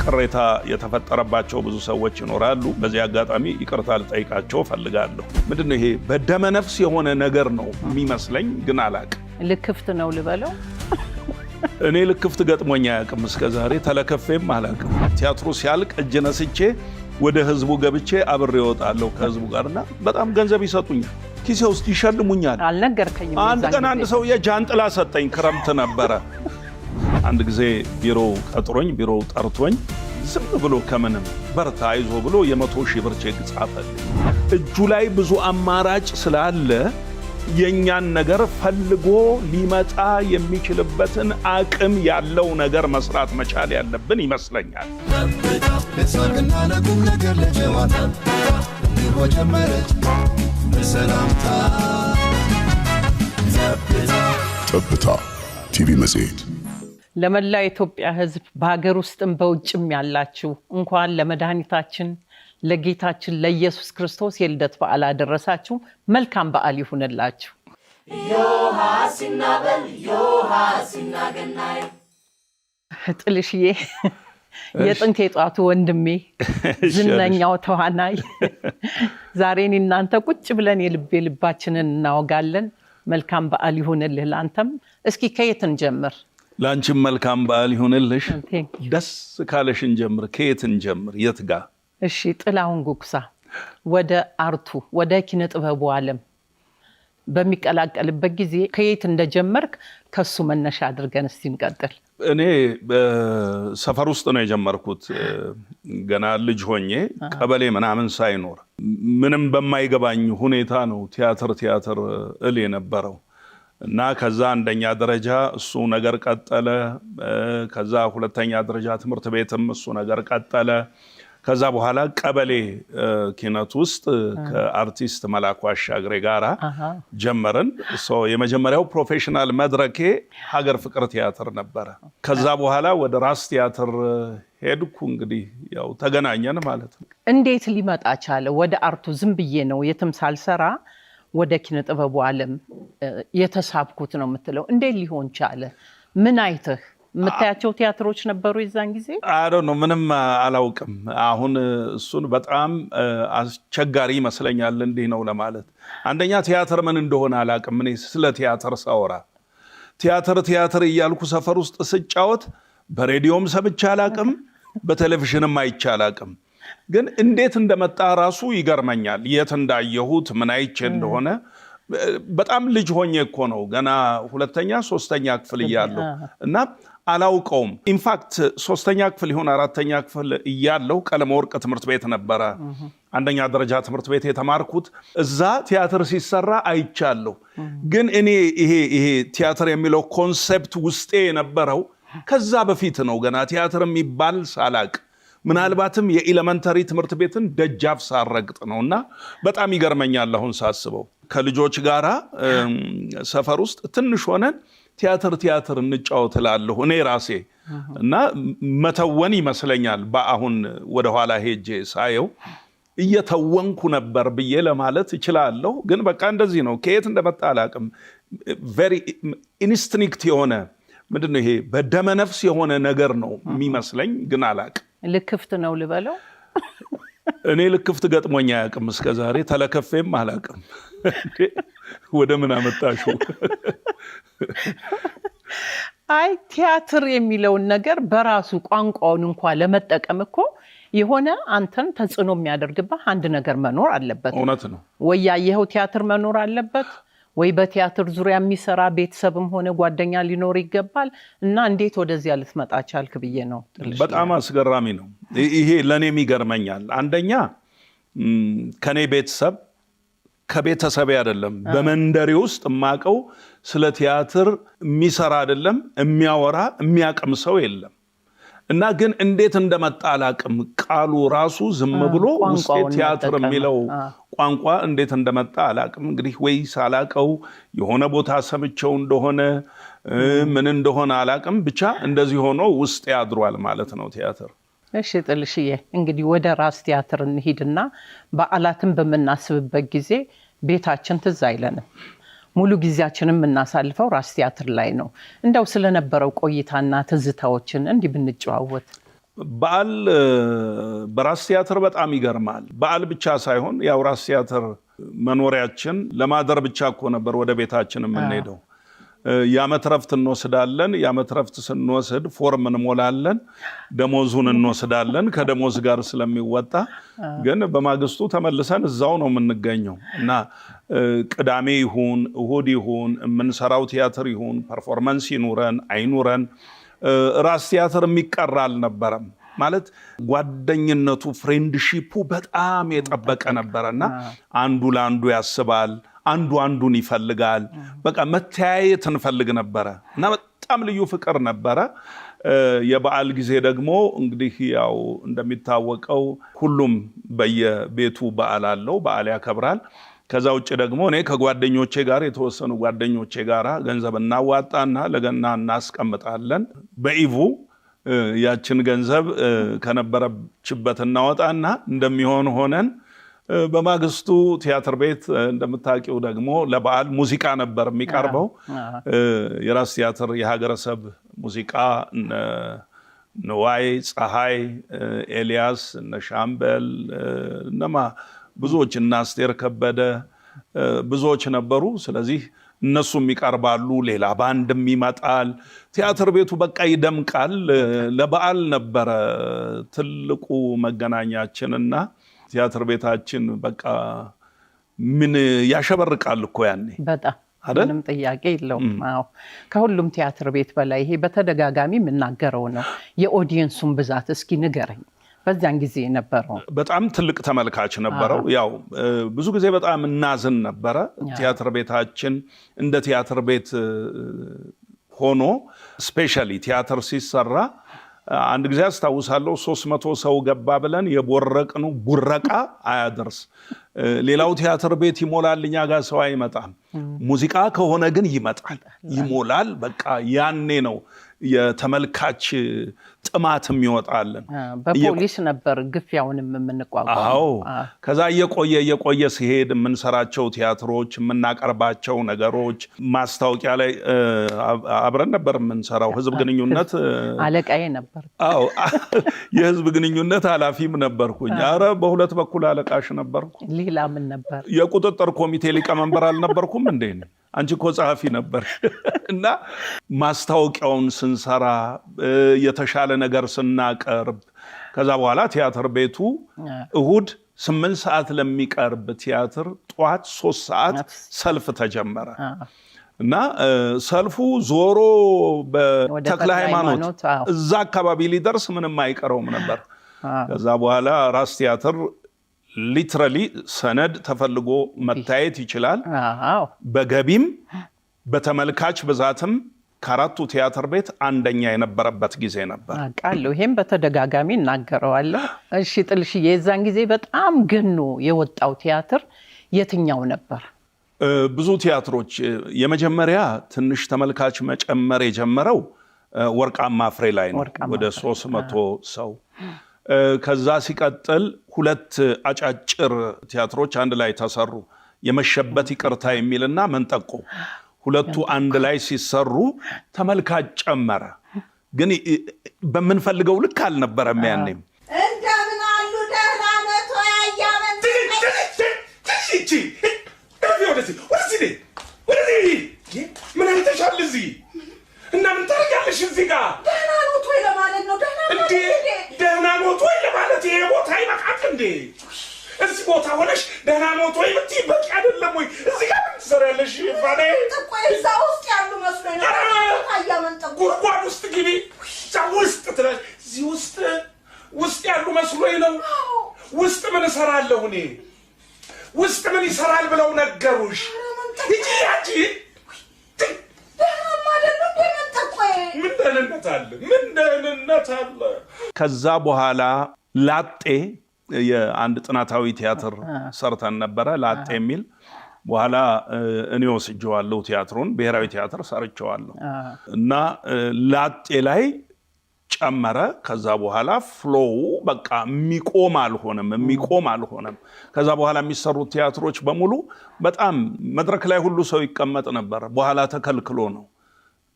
ቅሬታ የተፈጠረባቸው ብዙ ሰዎች ይኖራሉ። በዚህ አጋጣሚ ይቅርታ ልጠይቃቸው ፈልጋለሁ። ምንድነው ይሄ በደመ ነፍስ የሆነ ነገር ነው የሚመስለኝ፣ ግን አላቅም። ልክፍት ነው ልበለው። እኔ ልክፍት ገጥሞኛ ያቅም እስከዛሬ ተለከፌም አላቅም። ቲያትሩ ሲያልቅ እጅ ነስቼ ወደ ህዝቡ ገብቼ አብሬ እወጣለሁ ከህዝቡ ጋርና በጣም ገንዘብ ይሰጡኛል፣ ኪሴ ውስጥ ይሸልሙኛል። አልነገርከኝም? አንድ ቀን አንድ ሰው የጃንጥላ ሰጠኝ፣ ክረምት ነበረ። አንድ ጊዜ ቢሮው ቀጥሮኝ ቢሮው ጠርቶኝ ዝም ብሎ ከምንም በርታ አይዞ ብሎ የ100,000 ብር ቼክ ጻፈልኝ። እጁ ላይ ብዙ አማራጭ ስላለ የኛን ነገር ፈልጎ ሊመጣ የሚችልበትን አቅም ያለው ነገር መስራት መቻል ያለብን ይመስለኛል። ለሳቅና ለቁም ነገር ለጨዋታ እንዲሁ ጀመረች በሰላምታ ጠብታ ቲቪ መጽሔት። ለመላ ኢትዮጵያ ሕዝብ በሀገር ውስጥም በውጭም ያላችሁ እንኳን ለመድኃኒታችን ለጌታችን ለኢየሱስ ክርስቶስ የልደት በዓል አደረሳችሁ። መልካም በዓል ይሁንላችሁ። ዮሐስና ገናይ ጥልሽዬ የጥንት የጧቱ ወንድሜ ዝነኛው ተዋናይ ዛሬን እናንተ ቁጭ ብለን የልባችንን እናወጋለን። መልካም በዓል ይሁንልህ ላንተም። እስኪ ከየት እንጀምር? ላንቺም መልካም በዓል ይሁንልሽ። ደስ ካለሽ እንጀምር። ከየት እንጀምር? የት ጋር? እሺ ጥላሁን ጉግሳ ወደ አርቱ ወደ ኪነ ጥበቡ ዓለም በሚቀላቀልበት ጊዜ ከየት እንደጀመርክ ከሱ መነሻ አድርገን እስቲ እንቀጥል። እኔ ሰፈር ውስጥ ነው የጀመርኩት። ገና ልጅ ሆኜ ቀበሌ ምናምን ሳይኖር ምንም በማይገባኝ ሁኔታ ነው ቲያትር እል የነበረው እና ከዛ አንደኛ ደረጃ እሱ ነገር ቀጠለ። ከዛ ሁለተኛ ደረጃ ትምህርት ቤትም እሱ ነገር ቀጠለ። ከዛ በኋላ ቀበሌ ኪነት ውስጥ ከአርቲስት መላኩ አሻግሬ ጋራ ጀመርን። የመጀመሪያው ፕሮፌሽናል መድረኬ ሀገር ፍቅር ቲያትር ነበረ። ከዛ በኋላ ወደ ራስ ቲያትር ሄድኩ። እንግዲህ ያው ተገናኘን ማለት ነው። እንዴት ሊመጣ ቻለ? ወደ አርቱ ዝም ብዬ ነው የትም ሳልሰራ ወደ ኪነ ጥበቡ ዓለም የተሳብኩት ነው የምትለው። እንዴት ሊሆን ቻለ? ምን አይተህ? የምታያቸው ቲያትሮች ነበሩ የዛን ጊዜ? ነው ምንም አላውቅም። አሁን እሱን በጣም አስቸጋሪ ይመስለኛል እንዲህ ነው ለማለት። አንደኛ ቲያትር ምን እንደሆነ አላውቅም። እኔ ስለ ቲያትር ሳወራ ቲያትር እያልኩ ሰፈር ውስጥ ስጫወት በሬዲዮም ሰምቼ አላውቅም፣ በቴሌቪዥንም አይቼ አላውቅም። ግን እንዴት እንደመጣ ራሱ ይገርመኛል። የት እንዳየሁት ምን አይቼ እንደሆነ በጣም ልጅ ሆኜ እኮ ነው ገና ሁለተኛ ሶስተኛ ክፍል እያለሁ እና አላውቀውም። ኢንፋክት ሶስተኛ ክፍል ይሁን አራተኛ ክፍል እያለሁ ቀለመወርቅ ትምህርት ቤት ነበረ አንደኛ ደረጃ ትምህርት ቤት የተማርኩት። እዛ ቲያትር ሲሰራ አይቻለሁ። ግን እኔ ይሄ ቲያትር የሚለው ኮንሴፕት ውስጤ የነበረው ከዛ በፊት ነው። ገና ቲያትር የሚባል ሳላቅ ምናልባትም የኤሌመንተሪ ትምህርት ቤትን ደጃፍ ሳረግጥ ነውና በጣም ይገርመኛል አሁን ሳስበው። ከልጆች ጋራ ሰፈር ውስጥ ትንሽ ሆነን ቲያትር እንጫወት እላለሁ እኔ ራሴ እና መተወን ይመስለኛል። በአሁን ወደ ኋላ ሄጄ ሳየው እየተወንኩ ነበር ብዬ ለማለት እችላለሁ። ግን በቃ እንደዚህ ነው። ከየት እንደመጣ አላቅም። ቬሪ ኢንስቲንክት የሆነ ምንድነው ይሄ በደመ ነፍስ የሆነ ነገር ነው የሚመስለኝ፣ ግን አላቅም። ልክፍት ነው ልበለው። እኔ ልክፍት ገጥሞኛ ያቅም እስከዛሬ ተለከፌም አላቅም። ወደ ምን አመጣሽው? አይ ቲያትር የሚለውን ነገር በራሱ ቋንቋውን እንኳን ለመጠቀም እኮ የሆነ አንተን ተጽዕኖ የሚያደርግብህ አንድ ነገር መኖር አለበት። እውነት ነው ወይ? ያየኸው ቲያትር መኖር አለበት ወይ? በቲያትር ዙሪያ የሚሰራ ቤተሰብም ሆነ ጓደኛ ሊኖር ይገባል። እና እንዴት ወደዚያ ልትመጣ ቻልክ ብዬ ነው። በጣም አስገራሚ ነው ይሄ። ለኔም ይገርመኛል። አንደኛ ከኔ ቤተሰብ ከቤተሰቤ አይደለም በመንደሬ ውስጥ ማቀው ስለ ቲያትር የሚሰራ አይደለም የሚያወራ የሚያቀም ሰው የለም። እና ግን እንዴት እንደመጣ አላቅም። ቃሉ ራሱ ዝም ብሎ ውስጤ ቲያትር የሚለው ቋንቋ እንዴት እንደመጣ አላቅም። እንግዲህ ወይ ሳላቀው የሆነ ቦታ ሰምቼው እንደሆነ ምን እንደሆነ አላቅም። ብቻ እንደዚህ ሆኖ ውስጤ ያድሯል ማለት ነው ቲያትር። እሺ ጥልሽዬ፣ እንግዲህ ወደ ራስ ቲያትር እንሂድና በዓላትን በመናስብበት ጊዜ ቤታችን ትዝ አይለንም። ሙሉ ጊዜያችንን የምናሳልፈው ራስ ቲያትር ላይ ነው። እንደው ስለነበረው ቆይታና ትዝታዎችን እንዲህ ብንጨዋወት። በዓል በራስ ቲያትር በጣም ይገርማል። በዓል ብቻ ሳይሆን ያው ራስ ቲያትር መኖሪያችን ለማደር ብቻ እኮ ነበር ወደ ቤታችን የምንሄደው። የዓመት ረፍት እንወስዳለን። የዓመት ረፍት ስንወስድ ፎርም እንሞላለን፣ ደሞዙን እንወስዳለን ከደሞዝ ጋር ስለሚወጣ። ግን በማግስቱ ተመልሰን እዛው ነው የምንገኘው እና ቅዳሜ ይሁን እሁድ ይሁን የምንሰራው ቲያትር ይሁን ፐርፎርማንስ ይኑረን አይኑረን ራስ ቲያትር የሚቀራ አልነበረም። ማለት ጓደኝነቱ ፍሬንድሺፑ በጣም የጠበቀ ነበረና አንዱ ለአንዱ ያስባል፣ አንዱ አንዱን ይፈልጋል። በቃ መተያየት እንፈልግ ነበረ እና በጣም ልዩ ፍቅር ነበረ። የበዓል ጊዜ ደግሞ እንግዲህ ያው እንደሚታወቀው ሁሉም በየቤቱ በዓል አለው፣ በዓል ያከብራል። ከዛ ውጭ ደግሞ እኔ ከጓደኞቼ ጋር የተወሰኑ ጓደኞቼ ጋር ገንዘብ እናዋጣና ለገና እናስቀምጣለን። በኢቭ ያችን ገንዘብ ከነበረችበት እናወጣና እንደሚሆን ሆነን በማግስቱ ቲያትር ቤት እንደምታውቂው ደግሞ ለበዓል ሙዚቃ ነበር የሚቀርበው። የራስ ቲያትር የሀገረሰብ ሙዚቃ ንዋይ፣ ፀሐይ፣ ኤልያስ፣ እነ ሻምበል እነማ ብዙዎች እና አስቴር ከበደ ብዙዎች ነበሩ። ስለዚህ እነሱም ይቀርባሉ፣ ሌላ ባንድም ይመጣል። ቲያትር ቤቱ በቃ ይደምቃል። ለበዓል ነበረ ትልቁ መገናኛችንና ቲያትር ቤታችን በቃ ምን ያሸበርቃል እኮ ያኔ በጣም ምንም ጥያቄ የለውም። አዎ ከሁሉም ቲያትር ቤት በላይ ይሄ በተደጋጋሚ የምናገረው ነው። የኦዲየንሱን ብዛት እስኪ ንገረኝ። በዛን ጊዜ ነበረው በጣም ትልቅ ተመልካች ነበረው። ያው ብዙ ጊዜ በጣም እናዝን ነበረ። ቲያትር ቤታችን እንደ ቲያትር ቤት ሆኖ ስፔሻሊ ቲያትር ሲሰራ አንድ ጊዜ አስታውሳለሁ 300 ሰው ገባ ብለን የቦረቅኑ ቡረቃ አያደርስ። ሌላው ቲያትር ቤት ይሞላል፣ እኛ ጋር ሰው አይመጣም። ሙዚቃ ከሆነ ግን ይመጣል፣ ይሞላል። በቃ ያኔ ነው የተመልካች ጥማትም ይወጣልን። በፖሊስ ነበር ግፊያውንም የምንቋቋመው። አዎ ከዛ እየቆየ ሲሄድ የምንሰራቸው ቲያትሮች የምናቀርባቸው ነገሮች ማስታወቂያ ላይ አብረን ነበር የምንሰራው። ህዝብ ግንኙነት አለቃዬ ነበር። አዎ የህዝብ ግንኙነት ኃላፊም ነበርኩኝ። ኧረ በሁለት በኩል አለቃሽ ነበርኩ። ሌላ ምን ነበር? የቁጥጥር ኮሚቴ ሊቀመንበር አልነበርኩም እንዴ? አንቺ እኮ ጸሐፊ ነበር። እና ማስታወቂያውን ስንሰራ የተሻለ ነገር ስናቀርብ ከዛ በኋላ ቲያትር ቤቱ እሁድ 8 ሰዓት ለሚቀርብ ቲያትር ጠዋት 3 ሰዓት ሰልፍ ተጀመረ እና ሰልፉ ዞሮ በተክለ ሃይማኖት እዛ አካባቢ ሊደርስ ምንም አይቀረውም ነበር። ከዛ በኋላ ራስ ቲያትር ሊትራሊ ሰነድ ተፈልጎ መታየት ይችላል። በገቢም በተመልካች ብዛትም ከአራቱ ቲያትር ቤት አንደኛ የነበረበት ጊዜ ነበር። አውቃለሁ። ይሄም በተደጋጋሚ እናገረዋለሁ። እሺ ጥልሽዬ፣ የዛን ጊዜ በጣም ገኖ የወጣው ቲያትር የትኛው ነበር? ብዙ ቲያትሮች። የመጀመሪያ ትንሽ ተመልካች መጨመር የጀመረው ወርቃማ ፍሬ ላይ ነው፣ ወደ 300 ሰው። ከዛ ሲቀጥል 2 አጫጭር ቲያትሮች አንድ ላይ ተሰሩ። የመሸበት ይቅርታ የሚልና መንጠቆ፣ ሁለቱ አንድ ላይ ሲሰሩ ተመልካች ጨመረ። ግን በምንፈልገው ልክ አልነበረም። ያኔም እንደምን አሉ ደህና ነቶ ያያመን ምን አይተሻል እዚህ? እና ምን ታደርጊያለሽ እዚህ ጋር? ደህና ኖት ወይ ለማለት ነው። ደህና ኖት ወይ ለማለት ይሄ ቦታ ይበቃል እንዴ? እዚህ ቦታ ሆነሽ ደህና ኖት ወይ ብትይ በቂ አይደለም ወይ? እዚህ ጋር ምን ትሰሪያለሽ? ባኔ ጥቆይ እዛ ውስጥ ያሉ መስሎኝ ነው። ታያመን ጥቆይ ጉድጓድ ውስጥ ግቢ። እዛ ውስጥ ትላለሽ። እዚህ ውስጥ ያሉ መስሎኝ ነው። ውስጥ ምን እሰራለሁ እኔ? ውስጥ ምን ይሰራል ብለው ነገሩሽ? ሂጂ ያጂ ምን ደህንነት አለ? ከዛ በኋላ ላጤ የአንድ ጥናታዊ ቲያትር ሰርተን ነበረ፣ ላጤ የሚል። በኋላ እኔ ወስጄዋለሁ ቲያትሩን፣ ብሔራዊ ቲያትር ሰርቼዋለሁ እና ላጤ ላይ ጨመረ። ከዛ በኋላ ፍሎው በቃ የሚቆም አልሆነም። ከዛ በኋላ የሚሰሩት ቲያትሮች በሙሉ በጣም መድረክ ላይ ሁሉ ሰው ይቀመጥ ነበር። በኋላ ተከልክሎ ነው።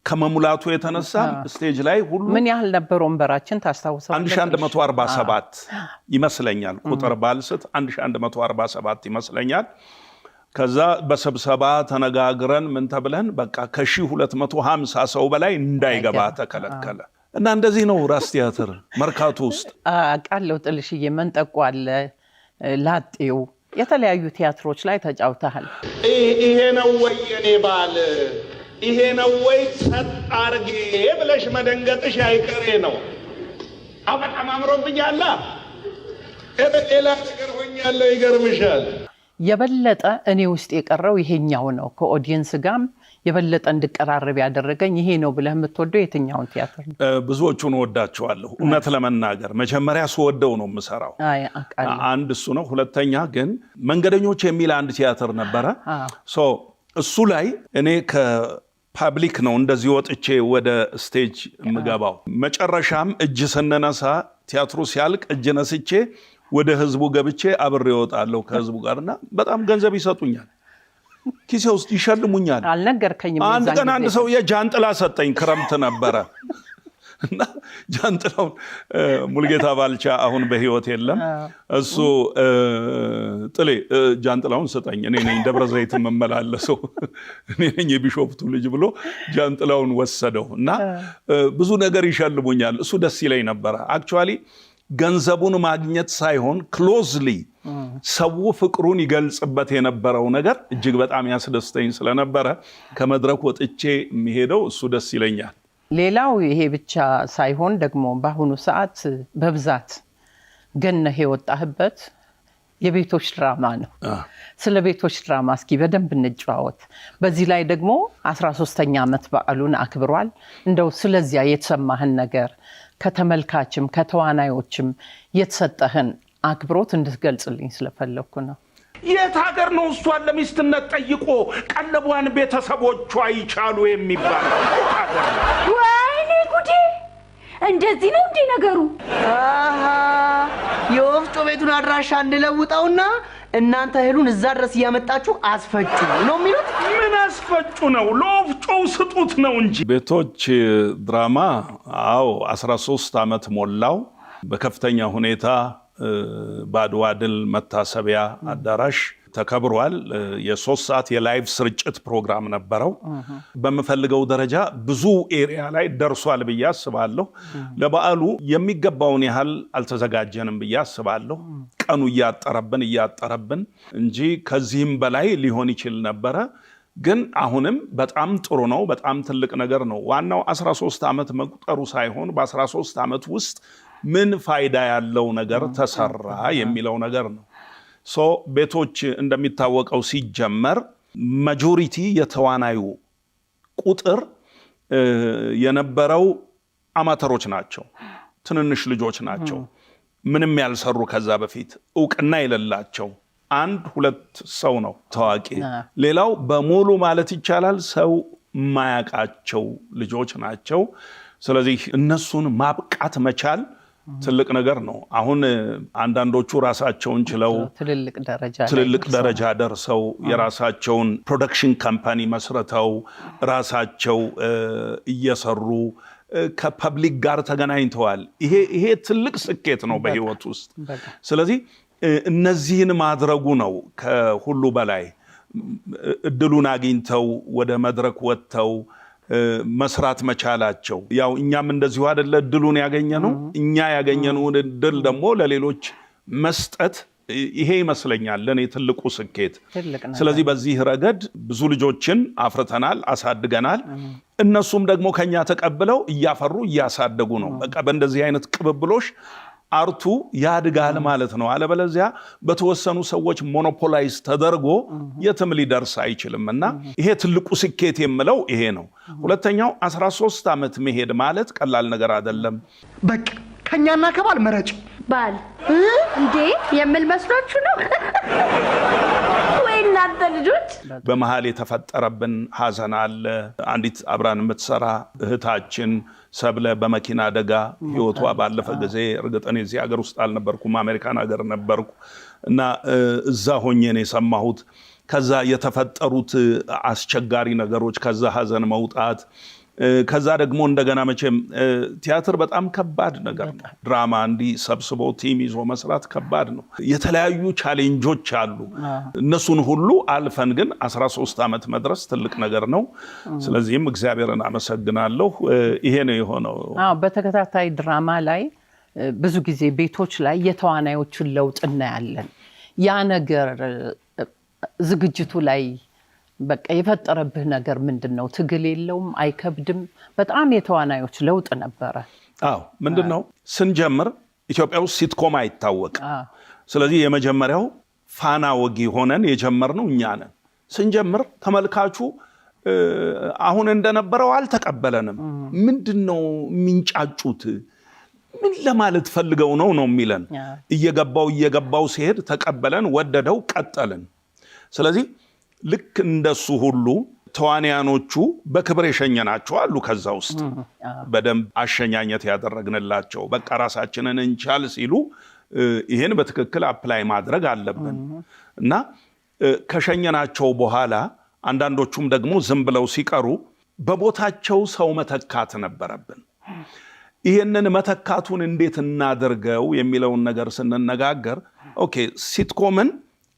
ከመሙላቱ የተነሳ ስቴጅ ላይ ሁሉ ምን ያህል ነበር ወንበራችን ታስታውሰው? 1147 ይመስለኛል ቁጥር ባልስት 1147 ይመስለኛል። ከዛ በስብሰባ ተነጋግረን ምን ተብለን በቃ ከ1250 ሰው በላይ እንዳይገባ ተከለከለ። እና እንደዚህ ነው ራስ ቲያትር መርካቶ ውስጥ አቃለው። ጥልሽዬ መንጠቆ አለ፣ ላጤው የተለያዩ ቲያትሮች ላይ ተጫውተሃል። ይሄ ነው ወይ የኔ ባል፣ ይሄ ነው ወይ ሰጥ አርጌ ብለሽ መደንገጥሽ አይቀሬ ነው። በጣም አምሮብኛል፣ ሌላ ነገር ሆኛለሁ። ይገርምሻል። የበለጠ እኔ ውስጥ የቀረው ይሄኛው ነው። ከኦዲየንስ ጋርም የበለጠ እንድቀራረብ ያደረገኝ ይሄ ነው ብለህ የምትወደው የትኛውን ቲያትር ነው? ብዙዎቹን ወዳቸዋለሁ። እውነት ለመናገር መጀመሪያ ስወደው ነው የምሰራው። አንድ እሱ ነው። ሁለተኛ ግን መንገደኞች የሚል አንድ ቲያትር ነበረ። እሱ ላይ እኔ ከፓብሊክ ነው እንደዚህ ወጥቼ ወደ ስቴጅ የምገባው። መጨረሻም እጅ ስንነሳ ቲያትሩ ሲያልቅ እጅ ነስቼ ወደ ህዝቡ ገብቼ አብሬ እወጣለሁ ከህዝቡ ጋርና በጣም ገንዘብ ይሰጡኛል፣ ኪሴ ውስጥ ይሸልሙኛል። አልነገርከኝም። አንድ ቀን አንድ ሰውዬ ጃንጥላ ሰጠኝ፣ ክረምት ነበረ እና ጃንጥላውን ሙልጌታ ባልቻ አሁን በህይወት የለም። እሱ ጥሌ ጃንጥላውን ስጠኝ፣ እኔ ነኝ ደብረ ዘይት መመላለሰው፣ እኔ ነኝ የቢሾፍቱ ልጅ ብሎ ጃንጥላውን ወሰደው እና ብዙ ነገር ይሸልሙኛል። እሱ ደስ ይለኝ ነበረ። አክቹዋሊ ገንዘቡን ማግኘት ሳይሆን ክሎዝሊ ሰው ፍቅሩን ይገልጽበት የነበረው ነገር እጅግ በጣም ያስደስተኝ ስለነበረ ከመድረክ ወጥቼ የሚሄደው እሱ ደስ ይለኛል። ሌላው ይሄ ብቻ ሳይሆን ደግሞ በአሁኑ ሰዓት በብዛት ገነህ የወጣህበት የቤቶች ድራማ ነው። ስለ ቤቶች ድራማ እስኪ በደንብ እንጨዋወት። በዚህ ላይ ደግሞ 13ኛ ዓመት በዓሉን አክብሯል። እንደው ስለዚያ የተሰማህን ነገር ከተመልካችም ከተዋናዮችም የተሰጠህን አክብሮት እንድትገልጽልኝ ስለፈለኩ ነው። የት ሀገር ነው እሷን ለሚስትነት ጠይቆ ቀለቧን ቤተሰቦቿ ይቻሉ የሚባል? ወይኔ ጉዴ! እንደዚህ ነው እንዴ ነገሩ? የወፍጮ ቤቱን አድራሻ እንለውጠውና እናንተ እህሉን እዛ ድረስ እያመጣችሁ አስፈጩ ነው የሚሉት። ምን አስፈጩ ነው? ለወፍጮው ስጡት ነው እንጂ። ቤቶች ድራማ 13 ዓመት ሞላው። በከፍተኛ ሁኔታ በአድዋ ድል መታሰቢያ አዳራሽ ተከብሯል። የ3 ሰዓት የላይቭ ስርጭት ፕሮግራም ነበረው። በምፈልገው ደረጃ ብዙ ኤሪያ ላይ ደርሷል ብዬ አስባለሁ። ለበዓሉ የሚገባውን ያህል አልተዘጋጀንም ብዬ አስባለሁ። ቀኑ እያጠረብን እንጂ ከዚህም በላይ ሊሆን ይችል ነበረ። ግን አሁንም በጣም ጥሩ ነው። በጣም ትልቅ ነገር ነው። ዋናው 13 ዓመት መቁጠሩ ሳይሆን በ13 ዓመት ውስጥ ምን ፋይዳ ያለው ነገር ተሰራ የሚለው ነገር ነው። ቤቶች እንደሚታወቀው ሲጀመር ማጆሪቲ የተዋናዩ ቁጥር የነበረው አማተሮች ናቸው፣ ትንንሽ ልጆች ናቸው፣ ምንም ያልሰሩ ከዛ በፊት እውቅና የሌላቸው 1-2 ሰው ነው ታዋቂ። ሌላው በሙሉ ማለት ይቻላል ሰው ማያቃቸው ልጆች ናቸው። ስለዚህ እነሱን ማብቃት መቻል ትልቅ ነገር ነው። አሁን አንዳንዶቹ ራሳቸውን ችለው ትልልቅ ደረጃ ደርሰው የራሳቸውን ፕሮዳክሽን ካምፓኒ መስርተው ራሳቸው እየሰሩ ከፐብሊክ ጋር ተገናኝተዋል። ይሄ ትልቅ ስኬት ነው በህይወት ውስጥ። ስለዚህ እነዚህን ማድረጉ ነው ከሁሉ በላይ። እድሉን አግኝተው ወደ መድረክ ወጥተው መስራት መቻላቸው። ያው እኛም እንደዚሁ አይደለ እድሉን ያገኘነው። እኛ ያገኘነውን እድል ደግሞ ለሌሎች መስጠት ይሄ ይመስለኛል ለኔ ትልቁ ስኬት። ስለዚህ በዚህ ረገድ ብዙ ልጆችን አፍርተናል፣ አሳድገናል። እነሱም ደግሞ ከኛ ተቀብለው እያፈሩ እያሳደጉ ነው። በቃ በእንደዚህ አይነት ቅብብሎሽ አርቱ ያድጋል ማለት ነው። አለበለዚያ በተወሰኑ ሰዎች ሞኖፖላይዝ ተደርጎ የትም ሊደርስ አይችልም እና ይሄ ትልቁ ስኬት የምለው ይሄ ነው። ሁለተኛው 13 ዓመት መሄድ ማለት ቀላል ነገር አይደለም። በቃ ከኛና ከባል መረጭ ባል እንዴ የምል መስሏችሁ ነው ወይ እናንተ ልጆች? በመሃል የተፈጠረብን ሐዘን አለ። አንዲት አብራን የምትሰራ እህታችን ሰብለ በመኪና አደጋ ህይወቷ ባለፈ ጊዜ እርግጥ እኔ እዚህ ሀገር ውስጥ አልነበርኩም፣ አሜሪካን ሀገር ነበርኩ እና እዛ ሆኜ ነው የሰማሁት። ከዛ የተፈጠሩት አስቸጋሪ ነገሮች፣ ከዛ ሐዘን መውጣት ከዛ ደግሞ እንደገና መቼም ቲያትር በጣም ከባድ ነገር ነው። ድራማ እንዲህ ሰብስቦ ቲም ይዞ መስራት ከባድ ነው። የተለያዩ ቻሌንጆች አሉ። እነሱን ሁሉ አልፈን ግን 13 ዓመት መድረስ ትልቅ ነገር ነው። ስለዚህም እግዚአብሔርን አመሰግናለሁ። ይሄ ነው የሆነው። በተከታታይ ድራማ ላይ ብዙ ጊዜ ቤቶች ላይ የተዋናዮችን ለውጥ እናያለን። ያ ነገር ዝግጅቱ ላይ በቃ የፈጠረብህ ነገር ምንድነው? ትግል የለውም? አይከብድም? በጣም የተዋናዮች ለውጥ ነበረ። ምንድነው? ስንጀምር ኢትዮጵያ ውስጥ ሲትኮም አይታወቅም። ስለዚህ የመጀመሪያው ፋና ወጊ ሆነን የጀመርነው እኛ ነን። ስንጀምር ተመልካቹ አሁን እንደነበረው አልተቀበለንም። ምንድነው የሚንጫጩት? ምን ለማለት ፈልገው ነው የሚለን። እየገባው ሲሄድ ተቀበለን፣ ወደደው፣ ቀጠልን። ስለዚህ ልክ እንደሱ ሁሉ ተዋንያኖቹ በክብር የሸኘናቸው አሉ። ከዛ ውስጥ በደንብ አሸኛኘት ያደረግንላቸው በቃ ራሳችንን እንቻል ሲሉ ይሄን በትክክል አፕላይ ማድረግ አለብን እና ከሸኘናቸው በኋላ አንዳንዶቹም ደግሞ ዝም ብለው ሲቀሩ በቦታቸው ሰው መተካት ነበረብን። ይሄንን መተካቱን እንዴት እናደርገው የሚለውን ነገር ስንነጋገር ሲትኮምን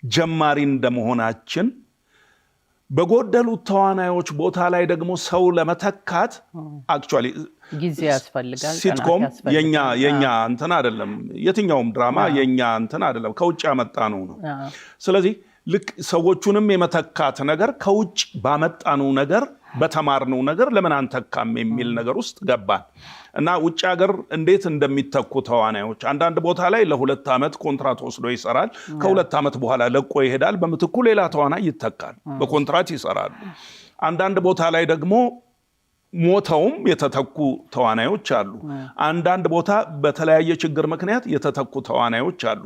ጀማሪ እንደመሆናችን በጎደሉት ተዋናዮች ቦታ ላይ ደግሞ ሰው ለመተካት አክቹአሊ ጊዜ ያስፈልጋል። ሲትኮም የኛ እንትን አይደለም። የትኛውም ድራማ የኛ እንትን አይደለም፣ ከውጭ ያመጣነው ነው። ስለዚህ ልክ ሰዎቹንም የመተካት ነገር ከውጭ ባመጣነው ነገር በተማርነው ነገር ለምን አንተካም የሚል ነገር ውስጥ ገባን እና ውጭ ሀገር እንዴት እንደሚተኩ ተዋናዮች አንዳንድ ቦታ ላይ ለ2 ዓመት ኮንትራት ወስዶ ይሰራል። ከ2 ዓመት በኋላ ለቆ ይሄዳል። በምትኩ ሌላ ተዋናይ ይተካል፣ በኮንትራት ይሰራሉ። አንዳንድ ቦታ ላይ ደግሞ ሞተውም የተተኩ ተዋናዮች አሉ። አንዳንድ ቦታ በተለያየ ችግር ምክንያት የተተኩ ተዋናዮች አሉ።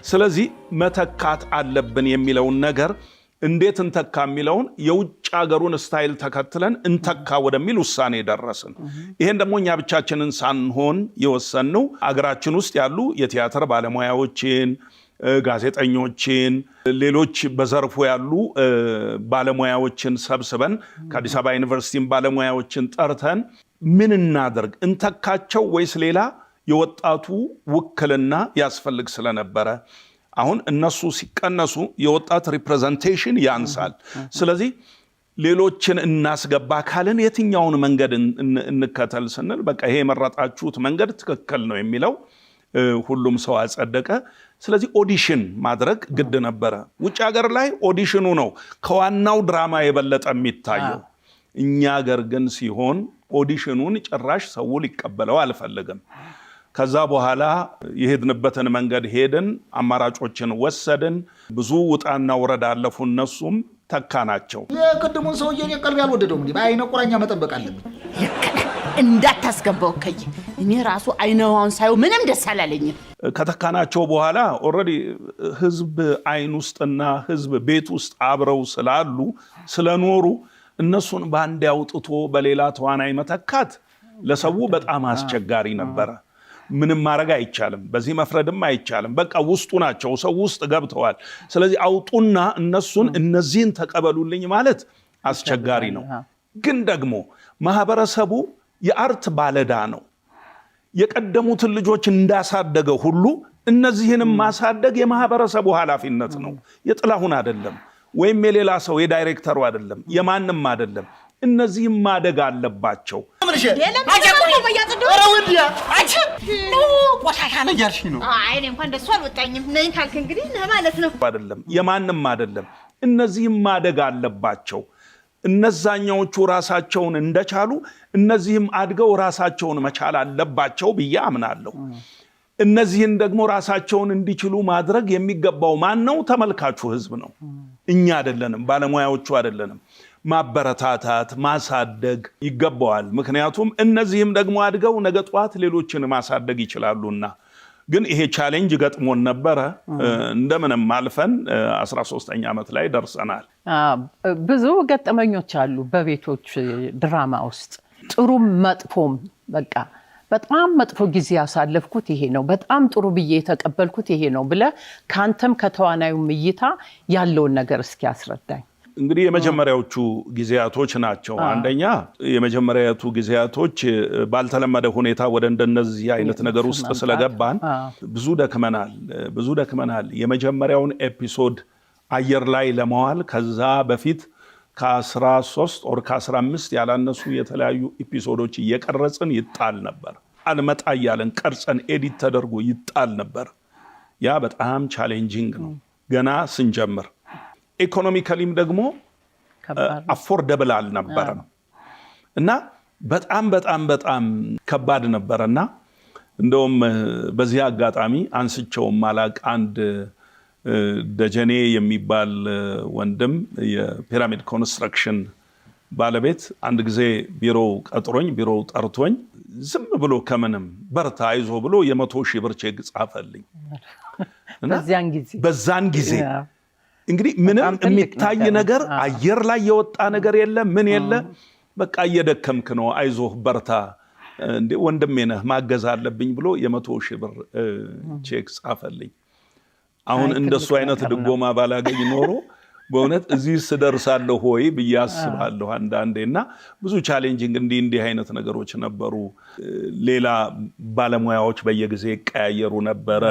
ስለዚህ መተካት አለብን የሚለውን ነገር እንዴት እንተካ የሚለውን የውጭ ሀገሩን ስታይል ተከትለን እንተካ ወደሚል ውሳኔ ደረስን። ይሄን ደግሞ እኛ ብቻችንን ሳንሆን የወሰንነው አገራችን ውስጥ ያሉ የቲያትር ባለሙያዎችን፣ ጋዜጠኞችን፣ ሌሎች በዘርፉ ያሉ ባለሙያዎችን ሰብስበን ከአዲስ አበባ ዩኒቨርሲቲም ባለሙያዎችን ጠርተን ምን እናደርግ እንተካቸው ወይስ ሌላ የወጣቱ ውክልና ያስፈልግ ስለነበረ አሁን እነሱ ሲቀነሱ የወጣት ሪፕሬዘንቴሽን ያንሳል። ስለዚህ ሌሎችን እናስገባ ካልን የትኛውን መንገድ እንከተል ስንል በቃ ይሄ የመረጣችሁት መንገድ ትክክል ነው የሚለው ሁሉም ሰው አጸደቀ። ስለዚህ ኦዲሽን ማድረግ ግድ ነበረ። ውጭ ሀገር ላይ ኦዲሽኑ ነው ከዋናው ድራማ የበለጠ የሚታየው። እኛ ሀገር ግን ሲሆን ኦዲሽኑን ጭራሽ ሰው ሊቀበለው አልፈለገም። ከዛ በኋላ የሄድንበትን መንገድ ሄድን፣ አማራጮችን ወሰድን። ብዙ ውጣና ውረድ አለፉ። እነሱም ተካናቸው። የቅድሙን ሰውዬ ቀልብ ያልወደደው እንዴ በአይነ ቁራኛ መጠበቅ አለብን። እንዳታስገባው ከይ እኔ ራሱ አይነዋውን ሳይው ምንም ደስ አላለኝም። ከተካናቸው በኋላ ኦልሬዲ ህዝብ አይን ውስጥና ህዝብ ቤት ውስጥ አብረው ስላሉ ስለኖሩ እነሱን ባንድ ያውጥቶ በሌላ ተዋናይ መተካት ለሰው በጣም አስቸጋሪ ነበረ። ምንም ማድረግ አይቻልም፣ በዚህ መፍረድም አይቻልም። በቃ ውስጡ ናቸው፣ ሰው ውስጥ ገብተዋል። ስለዚህ አውጡና እነሱን እነዚህን ተቀበሉልኝ ማለት አስቸጋሪ ነው። ግን ደግሞ ማህበረሰቡ የአርት ባለዳ ነው። የቀደሙትን ልጆች እንዳሳደገ ሁሉ እነዚህንም ማሳደግ የማህበረሰቡ ኃላፊነት ነው። የጥላሁን አይደለም፣ ወይም የሌላ ሰው የዳይሬክተሩ አይደለም፣ የማንም አይደለም። እነዚህም ማደግ አለባቸው። የማንም አይደለም። እነዚህም ማደግ አለባቸው። እነዛኛዎቹ ራሳቸውን እንደቻሉ እነዚህም አድገው ራሳቸውን መቻል አለባቸው ብዬ አምናለሁ። እነዚህን ደግሞ ራሳቸውን እንዲችሉ ማድረግ የሚገባው ማን ነው? ተመልካቹ ህዝብ ነው፣ እኛ አይደለንም፣ ባለሙያዎቹ አይደለንም። ማበረታታት ማሳደግ ይገባዋል። ምክንያቱም እነዚህም ደግሞ አድገው ነገ ጧት ሌሎችን ማሳደግ ይችላሉና። ግን ይሄ ቻሌንጅ ገጥሞን ነበረ። እንደምንም አልፈን 13ኛ ዓመት ላይ ደርሰናል። ብዙ ገጠመኞች አሉ በቤቶች ድራማ ውስጥ ጥሩም መጥፎም። በቃ በጣም መጥፎ ጊዜ ያሳለፍኩት ይሄ ነው፣ በጣም ጥሩ ብዬ የተቀበልኩት ይሄ ነው ብለህ ካንተም ከተዋናዩም እይታ ያለውን ነገር እስኪ ያስረዳኝ። እንግዲህ የመጀመሪያዎቹ ጊዜያቶች ናቸው። አንደኛ የመጀመሪያቱ ጊዜያቶች ባልተለመደ ሁኔታ ወደ እንደነዚህ አይነት ነገር ውስጥ ስለገባን ብዙ ደክመናል። የመጀመሪያውን ኤፒሶድ አየር ላይ ለማዋል ከዛ በፊት ከ13 ወር ከ15 ያላነሱ የተለያዩ ኤፒሶዶች እየቀረጽን ይጣል ነበር። አልመጣ እያለን ቀርጸን ኤዲት ተደርጎ ይጣል ነበር። ያ በጣም ቻሌንጂንግ ነው ገና ስንጀምር። ኢኮኖሚካሊም ደግሞ አፎርደብል አልነበረም እና በጣም ከባድ ነበረና እንደውም በዚህ አጋጣሚ አንስቸው ማላቅ አንድ ደጀኔ የሚባል ወንድም የፒራሚድ ኮንስትራክሽን ባለቤት አንድ ጊዜ ቢሮው ጠርቶኝ ዝም ብሎ ከምንም በርታ አይዞ ብሎ የ100,000 ብር ቼክ ጻፈልኝ። በዛን ጊዜ እንግዲህ ምንም የሚታይ ነገር አየር ላይ የወጣ ነገር የለ ምን የለ በቃ እየደከምክ ነው አይዞህ በርታ እንዴ ወንድሜ ነህ ማገዝ አለብኝ ብሎ የ100,000 ብር ቼክ ጻፈልኝ። አሁን እንደሱ አይነት ድጎማ ባላገኝ ኖሮ በእውነት እዚህ ስደርሳለሁ ሆይ ብያስባለሁ አንዳንዴና ብዙ ቻሌንጂንግ እንዲህ አይነት ነገሮች ነበሩ። ሌላ ባለሙያዎች በየጊዜ ቀያየሩ ነበረ።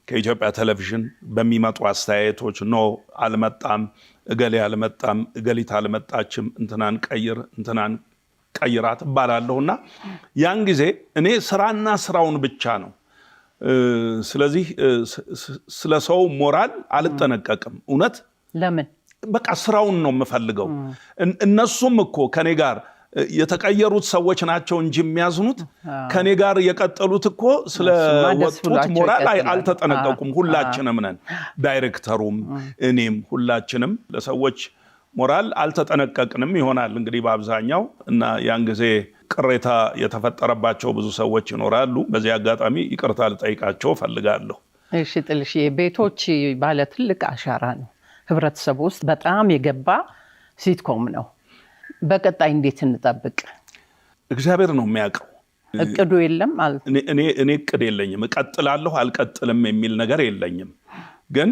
ከኢትዮጵያ ቴሌቪዥን በሚመጡ አስተያየቶች ነው አልመጣም፣ እገሌ አልመጣም፣ እገሊት አልመጣችም፣ እንትናን ቀይራት ባላለሁና ያን ጊዜ እኔ ስራና ስራውን ብቻ ነው። ስለዚህ ስለ ሰው ሞራል አልጠነቀቅም። እውነት ለምን በቃ ስራውን ነው የምፈልገው። እነሱም እኮ ከኔ ጋር የተቀየሩት ሰዎች ናቸው እንጂ የሚያዝኑት ከኔ ጋር የቀጠሉት እኮ ስለወጡት ሞራል አልተጠነቀቁም። ሁላችንም ነን፣ ዳይሬክተሩም እኔም ሁላችንም ለሰዎች ሞራል አልተጠነቀቅንም ይሆናል እንግዲህ በአብዛኛው እና ያን ጊዜ ቅሬታ የተፈጠረባቸው ብዙ ሰዎች ይኖራሉ። በዚህ አጋጣሚ ይቅርታ ልጠይቃቸው ፈልጋለሁ። እሺ ጥልሽ ቤቶች ባለ ትልቅ አሻራ ነው። ህብረተሰቡ ውስጥ በጣም የገባ ሲትኮም ነው። በቀጣይ እንዴት እንጠብቅ? እግዚአብሔር ነው የሚያውቀው። እቅዱ የለም ማለት እኔ እቅድ የለኝም። እቀጥላለሁ አልቀጥልም የሚል ነገር የለኝም። ግን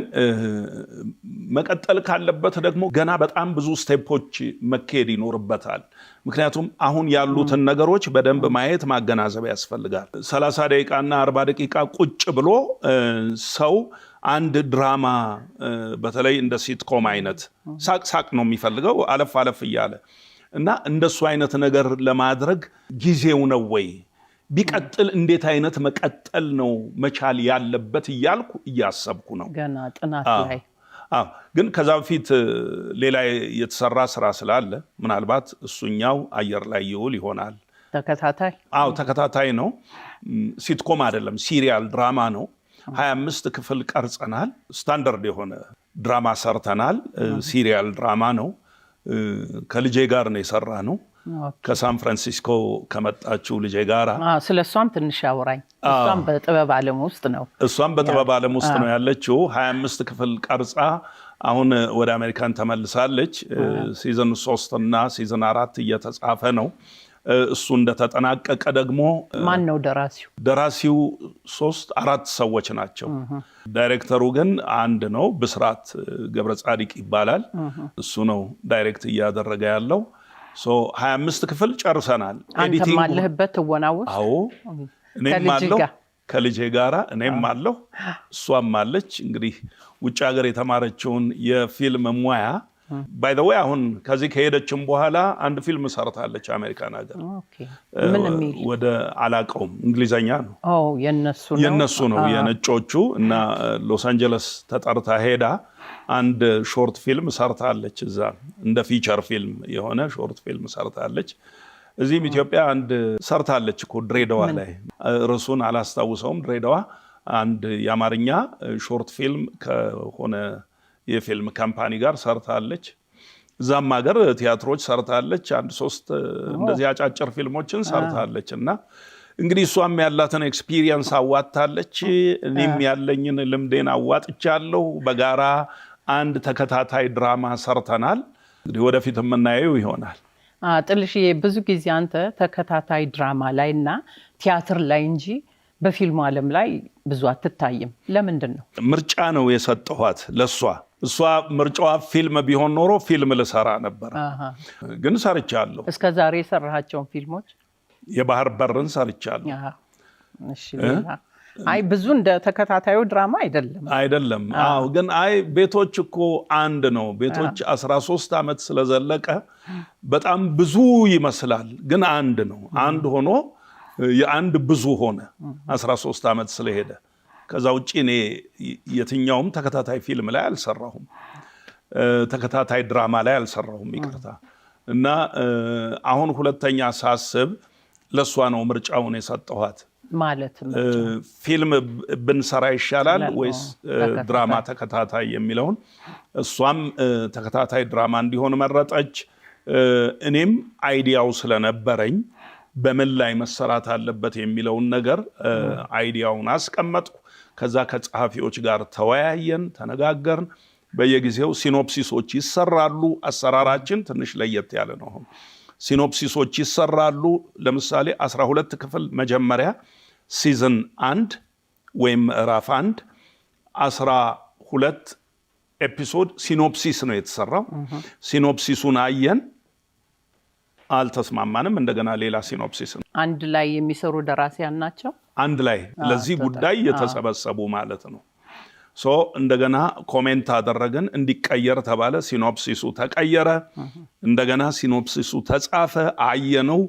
መቀጠል ካለበት ደግሞ ገና በጣም ብዙ ስቴፖች መካሄድ ይኖርበታል። ምክንያቱም አሁን ያሉትን ነገሮች በደንብ ማየት ማገናዘብ ያስፈልጋል። 30 ደቂቃና 40 ደቂቃ ቁጭ ብሎ ሰው አንድ ድራማ በተለይ እንደ ሲትኮም አይነት ሳቅ ነው የሚፈልገው አለፍ እያለ እና እንደሱ አይነት ነገር ለማድረግ ጊዜው ነው ወይ? ቢቀጥል እንዴት አይነት መቀጠል ነው መቻል ያለበት እያልኩ እያሰብኩ ነው ገና ጥናት ላይ። ግን ከዛ በፊት ሌላ የተሰራ ስራ ስላለ ምናልባት እሱኛው አየር ላይ ይውል ይሆናል። ተከታታይ ነው። ሲትኮም አይደለም፣ ሲሪያል ድራማ ነው። 25 ክፍል ቀርጸናል። ስታንዳርድ የሆነ ድራማ ሰርተናል። ሲሪያል ድራማ ነው። ከልጄ ጋር ነው የሰራ ነው። ከሳን ፍራንሲስኮ ከመጣችው ልጄ ጋር ስለሷም ትንሽ አውራኝ። እሷም በጥበብ ዓለም ውስጥ ነው ያለችው። 25 ክፍል ቀርጻ አሁን ወደ አሜሪካን ተመልሳለች። ሲዝን 3 እና ሲዝን 4 እየተጻፈ ነው። እሱ እንደተጠናቀቀ ደግሞ ማን ነው ደራሲው? ደራሲው 3-4 ሰዎች ናቸው። ዳይሬክተሩ ግን አንድ ነው፣ ብስራት ገብረ ጻዲቅ ይባላል። እሱ ነው ዳይሬክት እያደረገ ያለው። 25 ክፍል ጨርሰናል። አንተም አለህበት ትወናውስ? አዎ እኔም አለሁ ከልጄ ጋራ እኔም አለሁ እሷም አለች። እንግዲህ ውጭ ሀገር የተማረችውን የፊልም ሙያ ባይ ዘ ዌይ አሁን ከዚህ ከሄደችም በኋላ አንድ ፊልም ሰርታለች አሜሪካን ሀገር። ወደ አላቀውም እንግሊዘኛ ነው። የነሱ ነው የነጮቹ እና ሎስ አንጀለስ ተጠርታ ሄዳ አንድ ሾርት ፊልም ሰርታለች። እዛ እንደ ፊቸር ፊልም የሆነ ሾርት ፊልም ሰርታለች። እዚህም ኢትዮጵያ አንድ ሰርታለች እኮ ድሬዳዋ ላይ፣ ርዕሱን አላስታውሰውም። ድሬዳዋ አንድ የአማርኛ ሾርት ፊልም ከሆነ የፊልም ካምፓኒ ጋር ሰርታለች። እዛም ሀገር ቲያትሮች ሰርታለች። 1-3 እንደዚህ አጫጭር ፊልሞችን ሰርታለች እና እንግዲህ እሷም ያላትን ኤክስፒሪየንስ አዋጣለች፣ እኔም ያለኝን ልምዴን አዋጥቻለሁ። በጋራ አንድ ተከታታይ ድራማ ሰርተናል። እንግዲህ ወደፊት የምናየው ይሆናል። ጥልሽዬ ብዙ ጊዜ አንተ ተከታታይ ድራማ ላይ እና ቲያትር ላይ እንጂ በፊልሙ ዓለም ላይ ብዙ አትታይም። ለምንድን ነው? ምርጫ ነው የሰጠኋት ለሷ። እሷ ምርጫዋ ፊልም ቢሆን ኖሮ ፊልም ልሰራ ነበር፣ ግን ሰርቻለሁ። እስከ ዛሬ የሰራሃቸውን ፊልሞች? የባህር በርን ሰርቻለሁ። እሺ አይ ብዙ እንደ ተከታታዩ ድራማ አይደለም። አዎ ግን አይ ቤቶች እኮ አንድ ነው። ቤቶች 13 ዓመት ስለዘለቀ በጣም ብዙ ይመስላል፣ ግን አንድ ነው። አንድ ሆኖ የአንድ ብዙ ሆነ 13 ዓመት ስለሄደ። ከዛ ውጪ እኔ የትኛውም ተከታታይ ፊልም ላይ አልሰራሁም፣ ተከታታይ ድራማ ላይ አልሰራሁም፣ ይቅርታ። እና አሁን ሁለተኛ ሳስብ ለሷ ነው ምርጫውን የሰጠኋት። ማለት ፊልም ብንሰራ ይሻላል ወይስ ድራማ ተከታታይ የሚለውን። እሷም ተከታታይ ድራማ እንዲሆን መረጠች። እኔም አይዲያው ስለነበረኝ በምን ላይ መሰራት አለበት የሚለውን ነገር አይዲያውን አስቀመጥኩ። ከዛ ከጸሐፊዎች ጋር ተወያየን፣ ተነጋገርን። በየጊዜው ሲኖፕሲሶች ይሰራሉ። አሰራራችን ትንሽ ለየት ያለ ነው። ሲኖፕሲሶች ይሰራሉ። ለምሳሌ 12 ክፍል መጀመሪያ ሲዝን 1 ወይም ምዕራፍ 1 12 ኤፒሶድ ሲኖፕሲስ ነው የተሰራው። ሲኖፕሲሱን አየን፣ አልተስማማንም። እንደገና ሌላ ሲኖፕሲስ ነው። አንድ ላይ የሚሰሩ ደራሲያን ናቸው። አንድ ላይ ለዚህ ጉዳይ የተሰበሰቡ ማለት ነው። እንደገና ኮሜንት አደረግን፣ እንዲቀየር ተባለ። ሲኖፕሲሱ ተቀየረ። እንደገና ሲኖፕሲሱ ተጻፈ፣ አየነው፣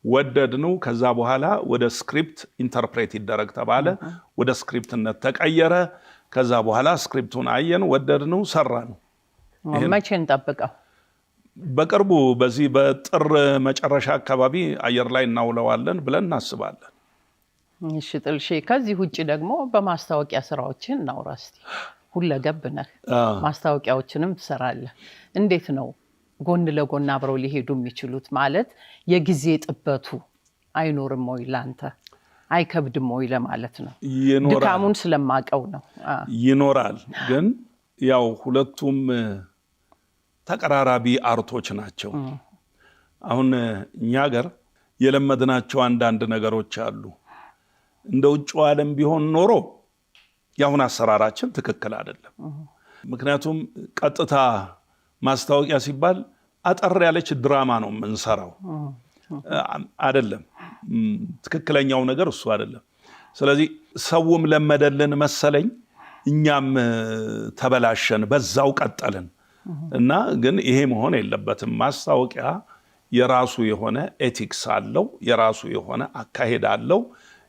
ወደድነው። ከዛ በኋላ ወደ ስክሪፕት ኢንተርፕሬት ይደረግ ተባለ። ወደ ስክሪፕትነት ተቀየረ። ከዛ በኋላ ስክሪፕቱን አየን፣ ወደድነው፣ ሰራነው። መቼ እንጠብቀው? በቅርቡ በዚህ በጥር መጨረሻ አካባቢ አየር ላይ እናውለዋለን ብለን እናስባለን። እሺ ጥልሼ፣ ከዚህ ውጪ ደግሞ በማስታወቂያ ስራዎችን እናውራ እስቲ። ሁለገብ ነህ፣ ማስታወቂያዎችንም ትሰራለህ። እንዴት ነው ጎን ለጎን አብረው ሊሄዱ የሚችሉት? ማለት የጊዜ ጥበቱ አይኖርም ወይ ላንተ? አይከብድም ወይ ለማለት ነው። ድካሙን ስለማቀው ነው። ይኖራል፣ ግን ያው ሁለቱም ተቀራራቢ አርቶች ናቸው። አሁን እኛ ሀገር የለመድናቸው አንዳንድ ነገሮች አሉ። እንደ ውጭው ዓለም ቢሆን ኖሮ ያሁን አሰራራችን ትክክል አይደለም። ምክንያቱም ቀጥታ ማስታወቂያ ሲባል አጠር ያለች ድራማ ነው የምንሰራው አይደለም። ትክክለኛው ነገር እሱ አይደለም። ስለዚህ ሰውም ለመደልን መሰለኝ፣ እኛም ተበላሸን፣ በዛው ቀጠልን እና ግን ይሄ መሆን የለበትም። ማስታወቂያ የራሱ የሆነ ኤቲክስ አለው፣ የራሱ የሆነ አካሄድ አለው።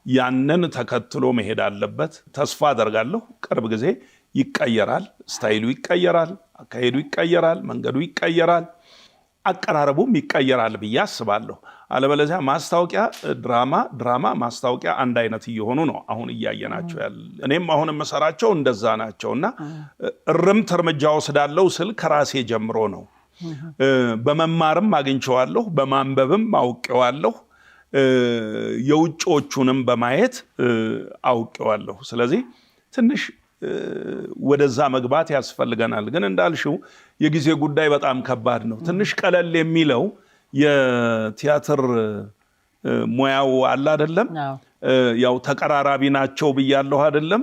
ያንን ተከትሎ መሄድ አለበት። ተስፋ አደርጋለሁ ቅርብ ጊዜ ይቀየራል፣ ስታይሉ ይቀየራል፣ አካሄዱ ይቀየራል፣ መንገዱ ይቀየራል፣ አቀራረቡም ይቀየራል ብዬ አስባለሁ። አለበለዚያ ማስታወቂያ ድራማ ማስታወቂያ አንድ አይነት እየሆኑ ነው አሁን እያየናቸው ያለ። እኔም አሁን መሰራቸው እንደዛ ናቸውና እርምት እርምጃ ወስዳለሁ ስል ከራሴ ጀምሮ ነው። በመማርም አግኝቼዋለሁ፣ በማንበብም አውቄዋለሁ፣ የውጮቹንም በማየት አውቄዋለሁ። ስለዚህ ትንሽ ወደዛ መግባት ያስፈልገናል። ግን እንዳልሽው የጊዜ ጉዳይ በጣም ከባድ ነው። ትንሽ ቀለል የሚለው የቲያትር ሙያው አለ አይደለም? ያው ተቀራራቢ ናቸው ብያለሁ አይደለም?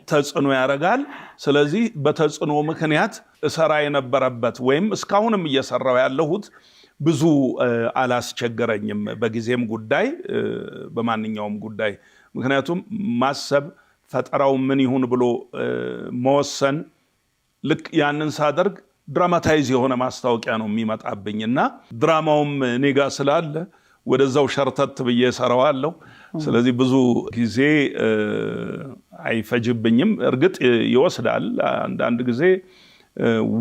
ተጽዕኖ ያረጋል። ስለዚህ በተጽዕኖ ምክንያት እሰራ የነበረበት ወይም እስካሁንም እየሰራው ያለሁት ብዙ አላስቸገረኝም፣ በጊዜም ጉዳይ በማንኛውም ጉዳይ። ምክንያቱም ማሰብ ፈጠራው ምን ይሁን ብሎ መወሰን፣ ልክ ያንን ሳደርግ ድራማታይዝ የሆነ ማስታወቂያ ነው የሚመጣብኝና ድራማውም እኔ ጋር ስላለ ወደዛው ሸርተት ብዬ ሰራዋለሁ። ስለዚህ ብዙ ጊዜ አይፈጅብኝም። እርግጥ ይወስዳል። አንዳንድ ጊዜ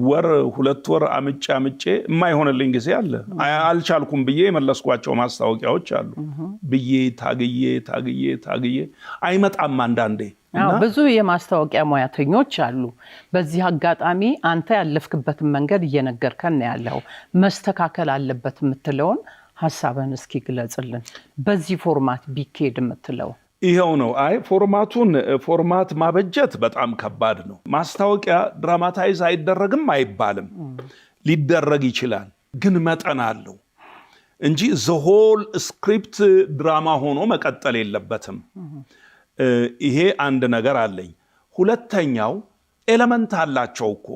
ወር 2 ወር አምጬ የማይሆንልኝ ጊዜ አለ። አልቻልኩም ብዬ የመለስኳቸው ማስታወቂያዎች አሉ። ብዬ ታግዬ አይመጣም አንዳንዴ። ብዙ የማስታወቂያ ሙያተኞች አሉ። በዚህ አጋጣሚ አንተ ያለፍክበትን መንገድ እየነገርከን ያለው መስተካከል አለበት የምትለውን ሐሳብን እስኪ ግለጽልን። በዚህ ፎርማት ቢኬድ የምትለው ይሄው ነው። ፎርማት ማበጀት በጣም ከባድ ነው። ማስታወቂያ ድራማታይዝ አይደረግም አይባልም፣ ሊደረግ ይችላል፣ ግን መጠን አለው እንጂ ዘሆል ስክሪፕት ድራማ ሆኖ መቀጠል የለበትም። ይሄ አንድ ነገር አለኝ። ሁለተኛው ኤሌመንት አላቸው እኮ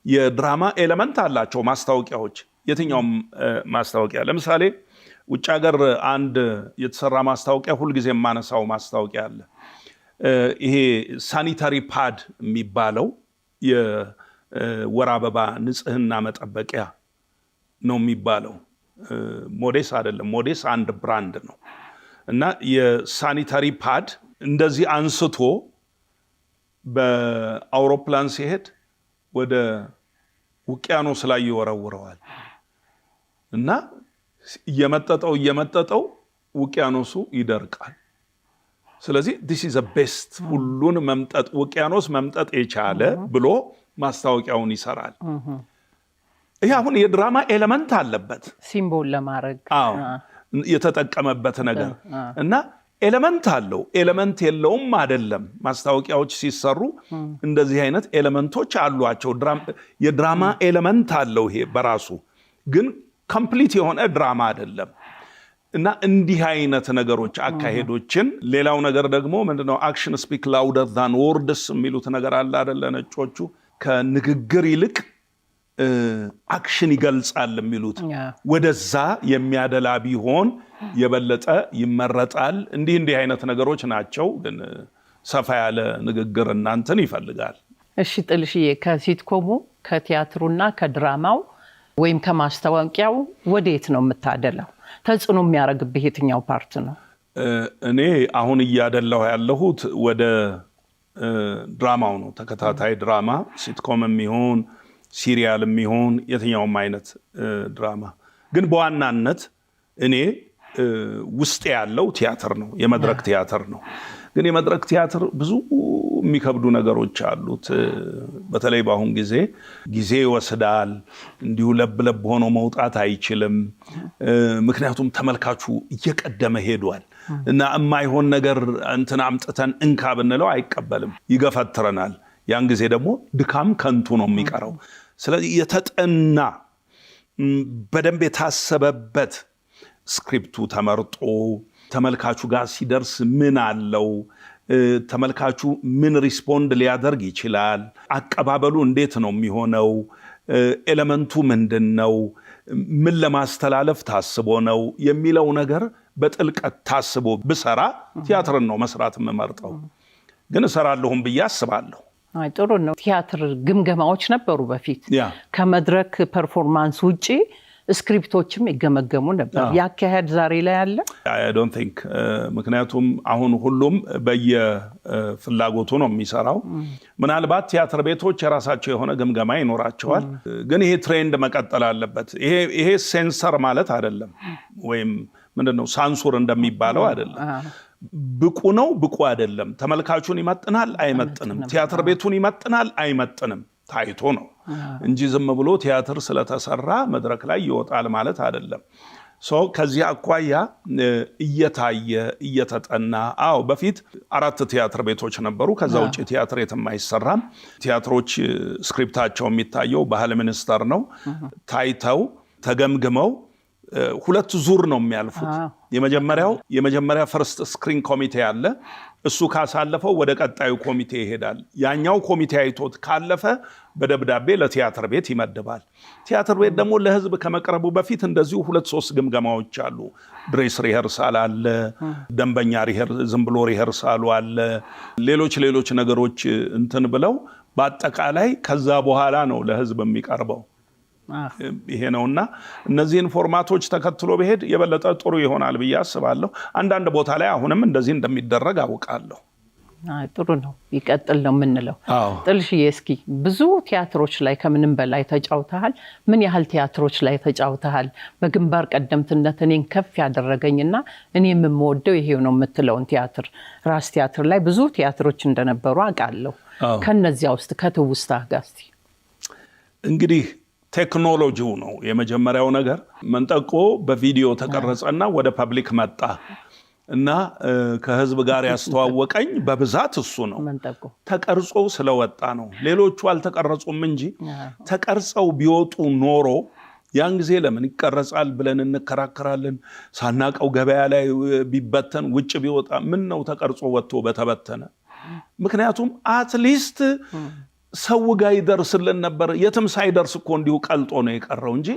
የድራማ ኤሌመንት አላቸው ማስታወቂያዎች። የትኛውም ማስታወቂያ ለምሳሌ ውጭ ሀገር አንድ የተሰራ ማስታወቂያ ሁልጊዜ የማነሳው ማስታወቂያ አለ። ይሄ ሳኒታሪ ፓድ የሚባለው የወር አበባ ንጽህና መጠበቂያ ነው የሚባለው። ሞዴስ አይደለም። ሞዴስ አንድ ብራንድ ነው እና የሳኒታሪ ፓድ እንደዚህ አንስቶ በአውሮፕላን ሲሄድ ወደ ውቅያኖስ ላይ ይወረውረዋል እና እየመጠጠው ውቅያኖሱ ይደርቃል። ስለዚህ this is the best ሁሉን መምጠጥ ውቅያኖስ መምጠጥ የቻለ ብሎ ማስታወቂያውን ይሰራል። ይሄ አሁን የድራማ ኤሌመንት አለበት ሲምቦል ለማድረግ የተጠቀመበት ነገር እና ኤሌመንት አለው። ኤሌመንት የለውም አይደለም። ማስታወቂያዎች ሲሰሩ እንደዚህ አይነት ኤሌመንቶች አሏቸው። የድራማ ኤሌመንት አለው ይሄ በራሱ ግን ኮምፕሊት የሆነ ድራማ አይደለም። እና እንዲህ አይነት ነገሮች አካሄዶችን ሌላው ነገር ደግሞ ምንድነው አክሽን ስፒክ ላውደር ዛን ወርድስ የሚሉት ነገር አለ አይደለ? ነጮቹ ከንግግር ይልቅ አክሽን ይገልጻል የሚሉት ወደዛ የሚያደላ ቢሆን የበለጠ ይመረጣል። እንዲህ አይነት ነገሮች ናቸው። ግን ሰፋ ያለ ንግግር እናንተን ይፈልጋል። እሺ ጥልሽዬ፣ ከሲትኮሙ ከቲያትሩና ከድራማው ወይም ከማስታወቂያው ወዴት ነው የምታደላው? ተጽዕኖ የሚያደርግብህ የትኛው ፓርት ነው? እኔ አሁን እያደላሁ ያለሁት ወደ ድራማው ነው። ተከታታይ ድራማ ሲትኮምም ይሁን ሲሪያልም ይሁን የትኛውም አይነት ድራማ። ግን በዋናነት እኔ ውስጥ ያለው ቲያትር ነው፣ የመድረክ ቲያትር ነው። ግን የመድረክ ቲያትር ብዙ የሚከብዱ ነገሮች አሉት። በተለይ በአሁን ጊዜ ይወስዳል። እንዲሁ ለብ ሆኖ መውጣት አይችልም። ምክንያቱም ተመልካቹ እየቀደመ ሄዷል እና የማይሆን ነገር እንትን አምጥተን እንካ ብንለው አይቀበልም፣ ይገፈትረናል። ያን ጊዜ ደግሞ ድካም ከንቱ ነው የሚቀረው። ስለዚህ የተጠና በደንብ የታሰበበት ስክሪፕቱ ተመርጦ ተመልካቹ ጋር ሲደርስ ምን አለው፣ ተመልካቹ ምን ሪስፖንድ ሊያደርግ ይችላል፣ አቀባበሉ እንዴት ነው የሚሆነው፣ ኤሌመንቱ ምንድነው፣ ምን ለማስተላለፍ ታስቦ ነው የሚለው ነገር በጥልቀት ታስቦ ብሰራ ቲያትርን ነው መስራት የምመርጠው። ግን እሰራለሁም ብዬ አስባለሁ። ጥሩ ነው። ቲያትር ግምገማዎች ነበሩ በፊት። ከመድረክ ፐርፎርማንስ ውጪ ስክሪፕቶችም ይገመገሙ ነበር። ያካሄድ ዛሬ ላይ አለ? I don't think ምክንያቱም አሁን ሁሉም በየፍላጎቱ ነው የሚሰራው። ምናልባት ቲያትር ቤቶች የራሳቸው የሆነ ግምገማ ይኖራቸዋል። ግን ይሄ ትሬንድ መቀጠል አለበት። ይሄ ሴንሰር ማለት አይደለም፣ ወይም ምንድነው ሳንሱር እንደሚባለው አይደለም። ብቁ ነው ብቁ አይደለም፣ ተመልካቹን ይመጥናል አይመጥንም፣ ቲያትር ቤቱን ይመጥናል አይመጥንም ታይቶ ነው እንጂ ዝም ብሎ ቲያትር ስለተሰራ መድረክ ላይ ይወጣል ማለት አይደለም። ከዚህ አኳያ እየታየ እየተጠና በፊት 4 ቲያትር ቤቶች ነበሩ። ከዛ ውጪ ቲያትር የትም አይሰራም። ቲያትሮች ስክሪፕታቸው የሚታየው ባህል ሚኒስቴር ነው። ታይተው ተገምግመው 2 ዙር ነው የሚያልፉት። የመጀመሪያ ፈርስት ስክሪን ኮሚቴ አለ። እሱ ካሳለፈው ወደ ቀጣዩ ኮሚቴ ይሄዳል። ያኛው ኮሚቴ አይቶት ካለፈ በደብዳቤ ለቲያትር ቤት ይመድባል። ቲያትር ቤት ደግሞ ለህዝብ ከመቅረቡ በፊት እንደዚሁ 2-3 ግምገማዎች አሉ። ድሬስ ሪሄርሳል አለ፣ ደንበኛ ዝም ብሎ ሪሄርሳሉ አለ፣ ሌሎች ነገሮች እንትን ብለው በአጠቃላይ ከዛ በኋላ ነው ለህዝብ የሚቀርበው። ይሄ ነውና እነዚህን ፎርማቶች ተከትሎ በሄድ የበለጠ ጥሩ ይሆናል ብዬ አስባለሁ። አንዳንድ ቦታ ላይ አሁንም እንደዚህ እንደሚደረግ አውቃለሁ። ጥሩ ነው፣ ይቀጥል ነው የምንለው። ጥልሽዬ፣ እስኪ ብዙ ቲያትሮች ላይ ከምንም በላይ ተጫውተሃል። ምን ያህል ቲያትሮች ላይ ተጫውተሃል? በግንባር ቀደምትነት እኔን ከፍ ያደረገኝና እኔ የምወደው ይሄው ነው የምትለውን ቲያትር ራስ ቲያትር ላይ ብዙ ቲያትሮች እንደነበሩ አውቃለሁ። ከነዚያ ውስጥ ከትውስታህ ጋር እስቲ። እንግዲህ ቴክኖሎጂው ነው የመጀመሪያው ነገር። መንጠቆ በቪዲዮ ተቀረጸና ወደ ፐብሊክ መጣ እና ከህዝብ ጋር ያስተዋወቀኝ በብዛት እሱ ነው። ተቀርጾ ስለወጣ ነው። ሌሎቹ አልተቀረጹም እንጂ ተቀርጸው ቢወጡ ኖሮ ያን ጊዜ ለምን ይቀረጻል ብለን እንከራከራለን። ሳናቀው ገበያ ላይ ቢበተን ውጭ ቢወጣ ምን ነው ተቀርጾ ወጥቶ በተበተነ። ምክንያቱም አትሊስት ሰው ጋር ይደርስልን ነበር። የትም ሳይደርስ እኮ እንዲሁ ቀልጦ ነው የቀረው እንጂ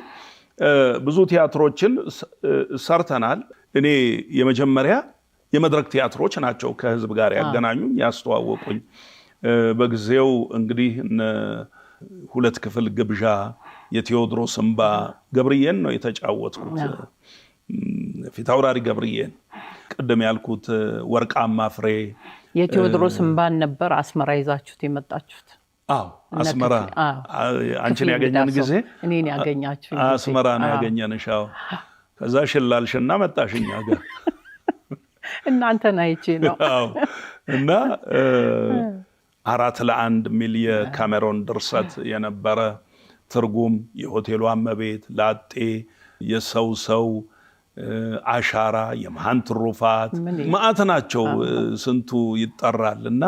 ብዙ ቲያትሮችን ሰርተናል። እኔ የመጀመሪያ የመድረክ ቲያትሮች ናቸው ከህዝብ ጋር ያገናኙኝ ያስተዋወቁኝ። በጊዜው እንግዲህ ሁለት ክፍል ግብዣ፣ የቴዎድሮስ እንባ ገብርዬን ነው የተጫወትኩት። ፊታውራሪ ገብርዬን፣ ቅድም ያልኩት ወርቃማ ፍሬ። የቴዎድሮስ እንባን ነበር አስመራ ይዛችሁት የመጣችሁት? አዎ አስመራ አንቺን ያገኘን ጊዜ እኔን ያገኛችሁ አስመራ ነው ያገኘንሽ። አዎ ከዛ ሽላልሽና መጣሽኛ ጋር እናንተን አይቼ ነው። አዎ እና 4:1 ሚል የካሜሮን ድርሰት የነበረ ትርጉም የሆቴሉ እመቤት፣ ላጤ፣ የሰው ሰው፣ አሻራ፣ የመሃን ትሩፋት ማዕት ናቸው። ስንቱ ይጠራል። እና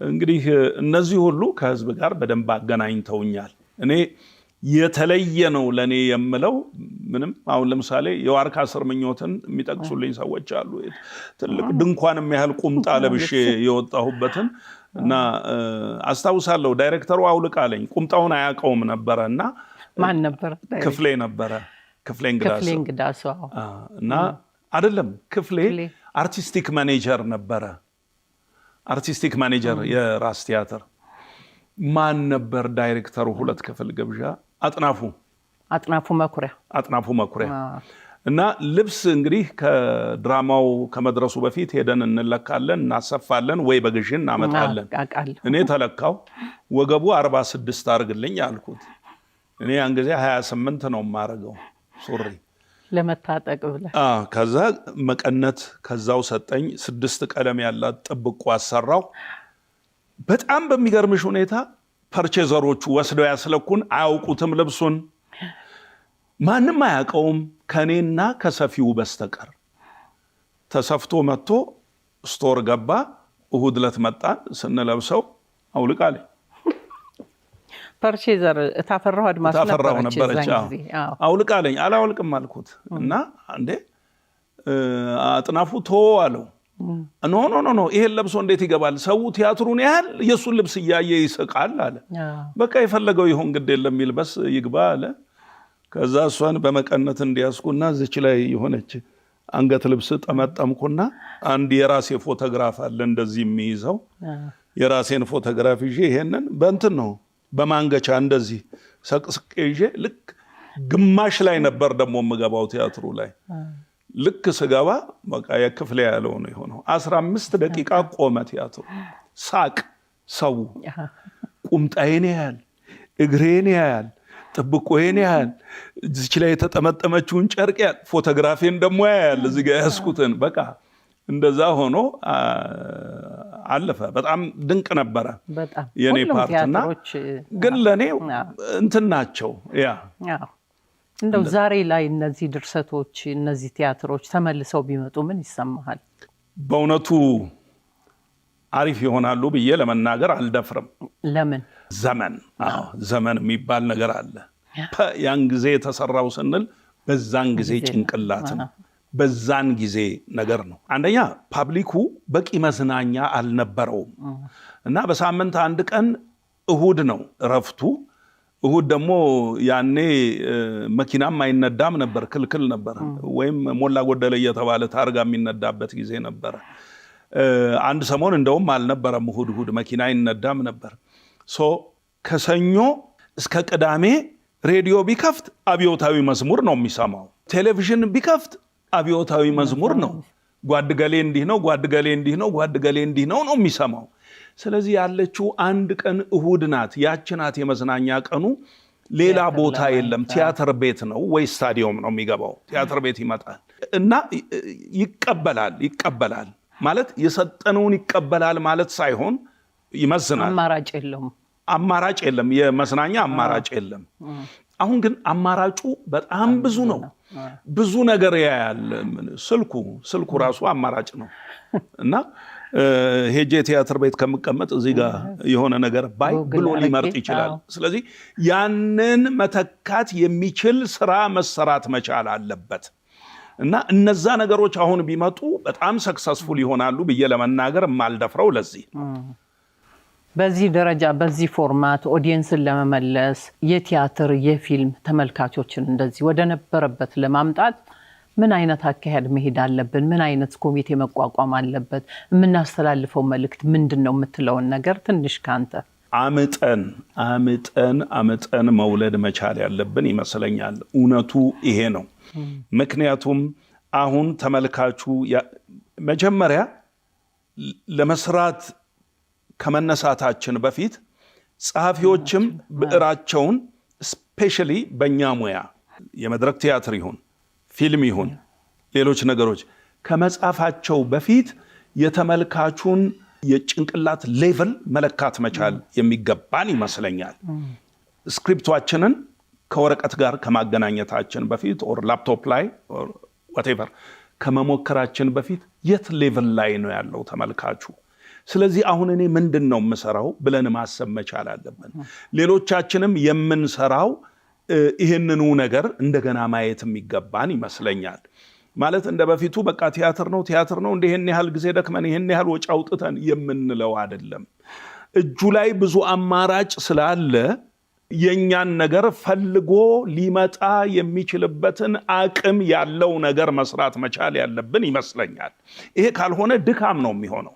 እንግዲህ እነዚህ ሁሉ ከህዝብ ጋር በደንብ አገናኝተውኛል። እኔ የተለየ ነው ለኔ የምለው ምንም አሁን ለምሳሌ የዋርካ ስር ምኞትን የሚጠቅሱልኝ ሰዎች አሉ። ትልቅ ድንኳን የሚያህል ቁምጣ ለብሼ የወጣሁበትን እና አስታውሳለሁ። ዳይሬክተሩ አውልቃለኝ ቁምጣውን አያውቀውም ነበረ እና ማን ነበር? ክፍሌ ነበረ። ክፍሌ እንግዳሰው እና አይደለም ክፍሌ አርቲስቲክ ማኔጀር ነበረ። አርቲስቲክ ማኔጀር የራስ ቲያትር ማን ነበር ዳይሬክተሩ? ሁለት ክፍል ግብዣ አጥናፉ መኩሪያ እና ልብስ እንግዲህ ከድራማው ከመድረሱ በፊት ሄደን እንለካለን፣ እናሰፋለን፣ ወይ በግዢ እናመጣለን። እኔ ተለካው። ወገቡ 46 አርግልኝ አልኩት። እኔ ያን ጊዜ 28 ነው የማረገው ሱሪ ለመታጠቅ ብለ። ከዛ መቀነት ከዛው ሰጠኝ። 6 ቀለም ያላት ጥብቆ አሰራው። በጣም በሚገርምሽ ሁኔታ ፐርቼዘሮቹ ወስደው ያስለኩን። አያውቁትም፣ ልብሱን ማንም አያውቀውም ከኔና ከሰፊው በስተቀር። ተሰፍቶ መጥቶ ስቶር ገባ። እሁድ ዕለት መጣን። ስንለብሰው አውልቃለኝ። ፐርቼዘር እታፈራው አድማስ ነበረች። አውልቃለኝ። አላውልቅም አልኩት እና እንዴ አጥናፉ ቶ አለው። ኖ ይሄን ለብሶ እንዴት ይገባል? ሰው ቲያትሩን ያህል የሱን ልብስ እያየ ይስቃል አለ። በቃ የፈለገው ይሁን ግድ የለም ይልበስ ይግባ አለ። ከዛ እሷን በመቀነት እንዲያስኩና እዚች ላይ የሆነች አንገት ልብስ ጠመጠምኩና አንድ የራሴ ፎቶግራፍ አለ እንደዚህ የሚይዘው የራሴን ፎቶግራፍ ይዤ ይሄንን በእንትን ነው በማንገቻ እንደዚህ ሰቅስቄ ይዤ ልክ ግማሽ ላይ ነበር ደግሞ የምገባው ቲያትሩ ላይ። ልክ ስገባ በቃ የክፍሌ ያለው ነው የሆነው። 15 ደቂቃ ቆመ ቲያትሩ። ሳቅ ሰው ቁምጣዬን ያያል፣ እግሬን ያያል፣ ጥብቆዬን ያያል፣ እዚች ላይ የተጠመጠመችውን ጨርቅ ያያል፣ ፎቶግራፊን ደግሞ ያያል እዚህ ጋር ያስኩትን። በቃ እንደዛ ሆኖ አለፈ። በጣም ድንቅ ነበረ የኔ ፓርትና። ግን ለኔ እንትን ናቸው ያ እንደው ዛሬ ላይ እነዚህ ድርሰቶች እነዚህ ቲያትሮች ተመልሰው ቢመጡ ምን ይሰማሃል? በእውነቱ አሪፍ ይሆናሉ ብዬ ለመናገር አልደፍርም። ለምን? ዘመን የሚባል ነገር አለ። ያን ጊዜ የተሰራው ስንል በዛን ጊዜ ጭንቅላት ነው፣ በዛን ጊዜ ነገር ነው። አንደኛ ፓብሊኩ በቂ መዝናኛ አልነበረውም እና በሳምንት አንድ ቀን እሁድ ነው እረፍቱ። እሁድ ደግሞ ያኔ መኪናም አይነዳም ነበር፣ ክልክል ነበር። ወይም ሞላ ጎደለ እየተባለ ታርጋ የሚነዳበት ጊዜ ነበር። አንድ ሰሞን እንደውም አልነበረም እሁድ መኪና አይነዳም ነበር። ከሰኞ እስከ ቅዳሜ ሬዲዮ ቢከፍት አብዮታዊ መዝሙር ነው የሚሰማው። ቴሌቪዥን ቢከፍት አብዮታዊ መዝሙር ነው። ጓድገሌ እንዲህ ነው፣ ጓድገሌ እንዲህ ነው፣ ጓድገሌ እንዲህ ነው የሚሰማው። ስለዚህ ያለችው አንድ ቀን እሁድ ናት። ያች ናት የመዝናኛ ቀኑ። ሌላ ቦታ የለም። ቲያትር ቤት ነው ወይ ስታዲየም ነው የሚገባው። ቲያትር ቤት ይመጣል እና ይቀበላል ማለት የሰጠነውን ይቀበላል ማለት ሳይሆን ይመዝናል። አማራጭ የለም። የመዝናኛ አማራጭ የለም። አሁን ግን አማራጩ በጣም ብዙ ነው። ብዙ ነገር ያያል። ስልኩ ራሱ አማራጭ ነው እና ሄጄ ቲያትር ቤት ከምቀመጥ እዚህ ጋር የሆነ ነገር ባይ ብሎ ሊመርጥ ይችላል። ስለዚህ ያንን መተካት የሚችል ስራ መሰራት መቻል አለበት እና እነዛ ነገሮች አሁን ቢመጡ በጣም ሰክሰስፉል ይሆናሉ ብዬ ለመናገር የማልደፍረው ለዚህ በዚህ ደረጃ በዚህ ፎርማት ኦዲየንስን ለመመለስ የቲያትር የፊልም ተመልካቾችን እንደዚህ ወደ ነበረበት ለማምጣት ምን አይነት አካሄድ መሄድ አለብን? ምን አይነት ኮሚቴ መቋቋም አለበት? የምናስተላልፈው መልእክት ምንድነው የምትለውን ነገር ትንሽ ካንተ። አምጠን መውለድ መቻል ያለብን ይመስለኛል። እውነቱ ይሄ ነው። ምክንያቱም አሁን ተመልካቹ መጀመሪያ ለመስራት ከመነሳታችን በፊት ጸሐፊዎችም ብዕራቸውን ስፔሻሊ በእኛ ሙያ የመድረክ ቲያትር ይሁን ፊልም ይሁን ሌሎች ነገሮች ከመጻፋቸው በፊት የተመልካቹን የጭንቅላት ሌቭል መለካት መቻል የሚገባን ይመስለኛል። ስክሪፕቷችንን ከወረቀት ጋር ከማገናኘታችን በፊት ኦር ላፕቶፕ ላይ ኦር whatever ከመሞከራችን በፊት የት ሌቭል ላይ ነው ያለው ተመልካቹ? ስለዚህ አሁን እኔ ምንድነው የምሰራው ብለን ማሰብ መቻል አለብን። ሌሎቻችንም የምንሰራው ይሄንኑ ነገር እንደገና ማየት የሚገባን ይመስለኛል። ማለት እንደ በፊቱ በቃ ቲያትር ነው እንደ ይሄን ያህል ጊዜ ደክመን ይሄን ያህል ወጪ አውጥተን የምንለው አይደለም። እጁ ላይ ብዙ አማራጭ ስላለ የኛን ነገር ፈልጎ ሊመጣ የሚችልበትን አቅም ያለው ነገር መስራት መቻል ያለብን ይመስለኛል። ይሄ ካልሆነ ድካም ነው የሚሆነው።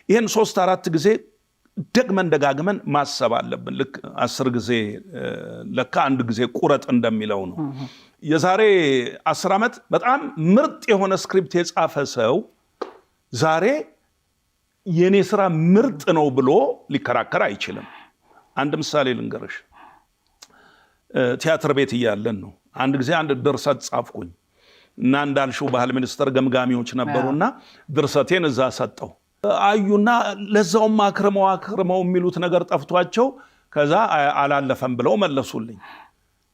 ይሄን 3-4 ጊዜ ደግመን ደጋግመን ማሰብ አለብን። ልክ 10 ጊዜ ለካ 1 ጊዜ ቁረጥ እንደሚለው ነው። የዛሬ 10 ዓመት በጣም ምርጥ የሆነ ስክሪፕት የጻፈ ሰው ዛሬ የኔ ስራ ምርጥ ነው ብሎ ሊከራከር አይችልም። አንድ ምሳሌ ልንገርሽ። ቲያትር ቤት እያለን ነው አንድ ጊዜ አንድ ድርሰት ጻፍኩኝ እና እንዳልሽው ባህል ሚኒስተር ገምጋሚዎች ነበሩና ድርሰቴን እዛ ሰጠው። አዩና ለዛውም አክርመው የሚሉት ነገር ጠፍቷቸው ከዛ አላለፈም ብለው መለሱልኝ።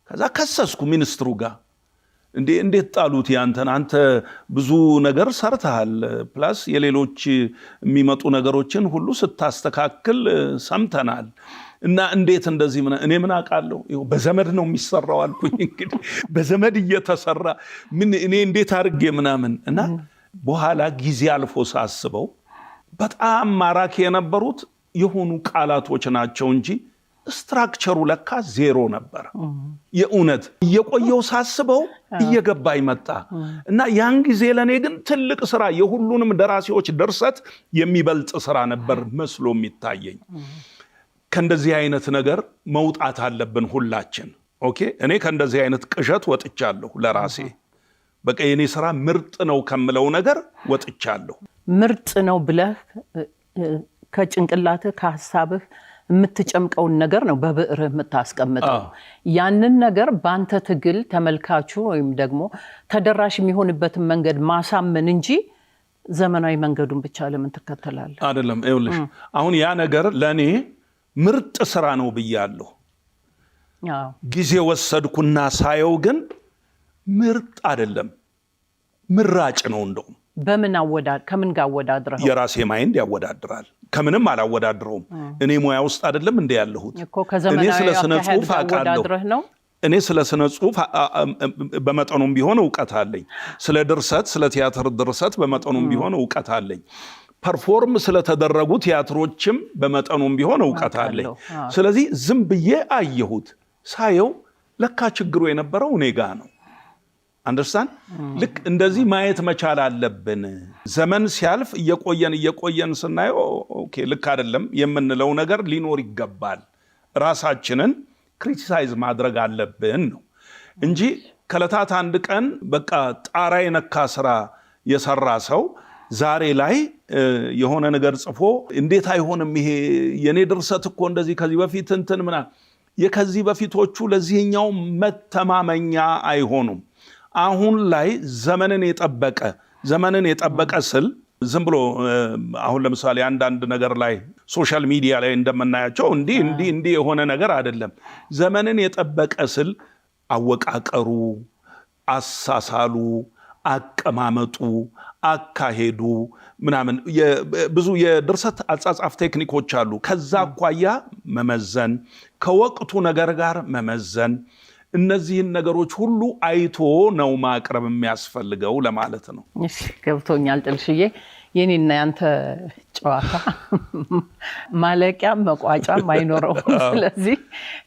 ከዛ ከሰስኩ ሚኒስትሩ ጋር እንዴት ጣሉት ያንተን? አንተ ብዙ ነገር ሰርተሃል፣ ፕላስ የሌሎች የሚመጡ ነገሮችን ሁሉ ስታስተካክል ሰምተናል እና እንዴት እንደዚህ እኔ ምን አውቃለሁ? ይኸው በዘመድ ነው የሚሰራው አልኩኝ። እንግዲህ በዘመድ እየተሰራ ምን እኔ እንዴት አድርጌ ምናምን እና በኋላ ጊዜ አልፎ ሳስበው በጣም ማራኪ የነበሩት የሆኑ ቃላቶች ናቸው እንጂ ስትራክቸሩ ለካ ዜሮ ነበር። የእውነት እየቆየው ሳስበው እየገባኝ መጣ እና ያን ጊዜ ለኔ ግን ትልቅ ስራ የሁሉንም ደራሲዎች ድርሰት የሚበልጥ ስራ ነበር መስሎ የሚታየኝ። ከእንደዚህ አይነት ነገር መውጣት አለብን ሁላችን። ኦኬ እኔ ከእንደዚህ አይነት ቅዠት ወጥቻለሁ ለራሴ። በቃ የኔ ስራ ምርጥ ነው ከምለው ነገር ወጥቻለሁ። ምርጥ ነው ብለህ ከጭንቅላትህ ከሐሳብህ የምትጨምቀውን ነገር ነው በብዕር የምታስቀምጠው። ያንን ነገር በአንተ ትግል ተመልካቹ ወይም ደግሞ ተደራሽ የሚሆንበትን መንገድ ማሳመን እንጂ ዘመናዊ መንገዱን ብቻ ለምን ትከተላለህ? አይደለም። ይኸውልሽ አሁን ያ ነገር ለኔ ምርጥ ስራ ነው ብያለሁ። ጊዜ ወሰድኩና ሳየው ግን ምርጥ አይደለም፣ ምራጭ ነው። እንደውም ከምን ጋር አወዳድረው? የራሴ ማይንድ ያወዳድራል። ከምንም አላወዳድረውም። እኔ ሙያ ውስጥ አይደለም እንደ ያለሁት። እኔ ስለ ስነ ጽሁፍ አውቃለሁ። እኔ ስለ ስነ ጽሁፍ በመጠኑም ቢሆን ዕውቀት አለኝ። ስለ ድርሰት፣ ስለ ቲያትር ድርሰት በመጠኑም ቢሆን ዕውቀት አለኝ። ፐርፎርም ስለተደረጉ ቲያትሮችም በመጠኑም ቢሆን ዕውቀት አለኝ። ስለዚህ ዝም ብዬ አየሁት። ሳየው ለካ ችግሩ የነበረው እኔ ጋ ነው። አንደርስታንድ? ልክ እንደዚህ ማየት መቻል አለብን። ዘመን ሲያልፍ እየቆየን ስናየው ኦኬ ልክ አይደለም የምንለው ነገር ሊኖር ይገባል። ራሳችንን ክሪቲሳይዝ ማድረግ አለብን ነው እንጂ ከለታት አንድ ቀን በቃ ጣራ የነካ ስራ የሰራ ሰው ዛሬ ላይ የሆነ ነገር ጽፎ እንዴት አይሆንም ይሄ የኔ ድርሰት እኮ እንደዚህ ከዚህ በፊት እንትን ምና የከዚህ በፊቶቹ ለዚህኛው መተማመኛ አይሆኑም። አሁን ላይ ዘመንን የጠበቀ ስል ዝም ብሎ አሁን ለምሳሌ አንዳንድ ነገር ላይ ሶሻል ሚዲያ ላይ እንደምናያቸው እንዲህ የሆነ ነገር አይደለም። ዘመንን የጠበቀ ስል አወቃቀሩ፣ አሳሳሉ፣ አቀማመጡ፣ አካሄዱ ምናምን ብዙ የድርሰት አጻጻፍ ቴክኒኮች አሉ። ከዛ አኳያ መመዘን፣ ከወቅቱ ነገር ጋር መመዘን፣ እነዚህን ነገሮች ሁሉ አይቶ ነው ማቅረብ የሚያስፈልገው ለማለት ነው። እሺ ገብቶኛል ጥልሽዬ። የኔና ያንተ ጨዋታ ማለቂያም መቋጫም አይኖረውም። ስለዚህ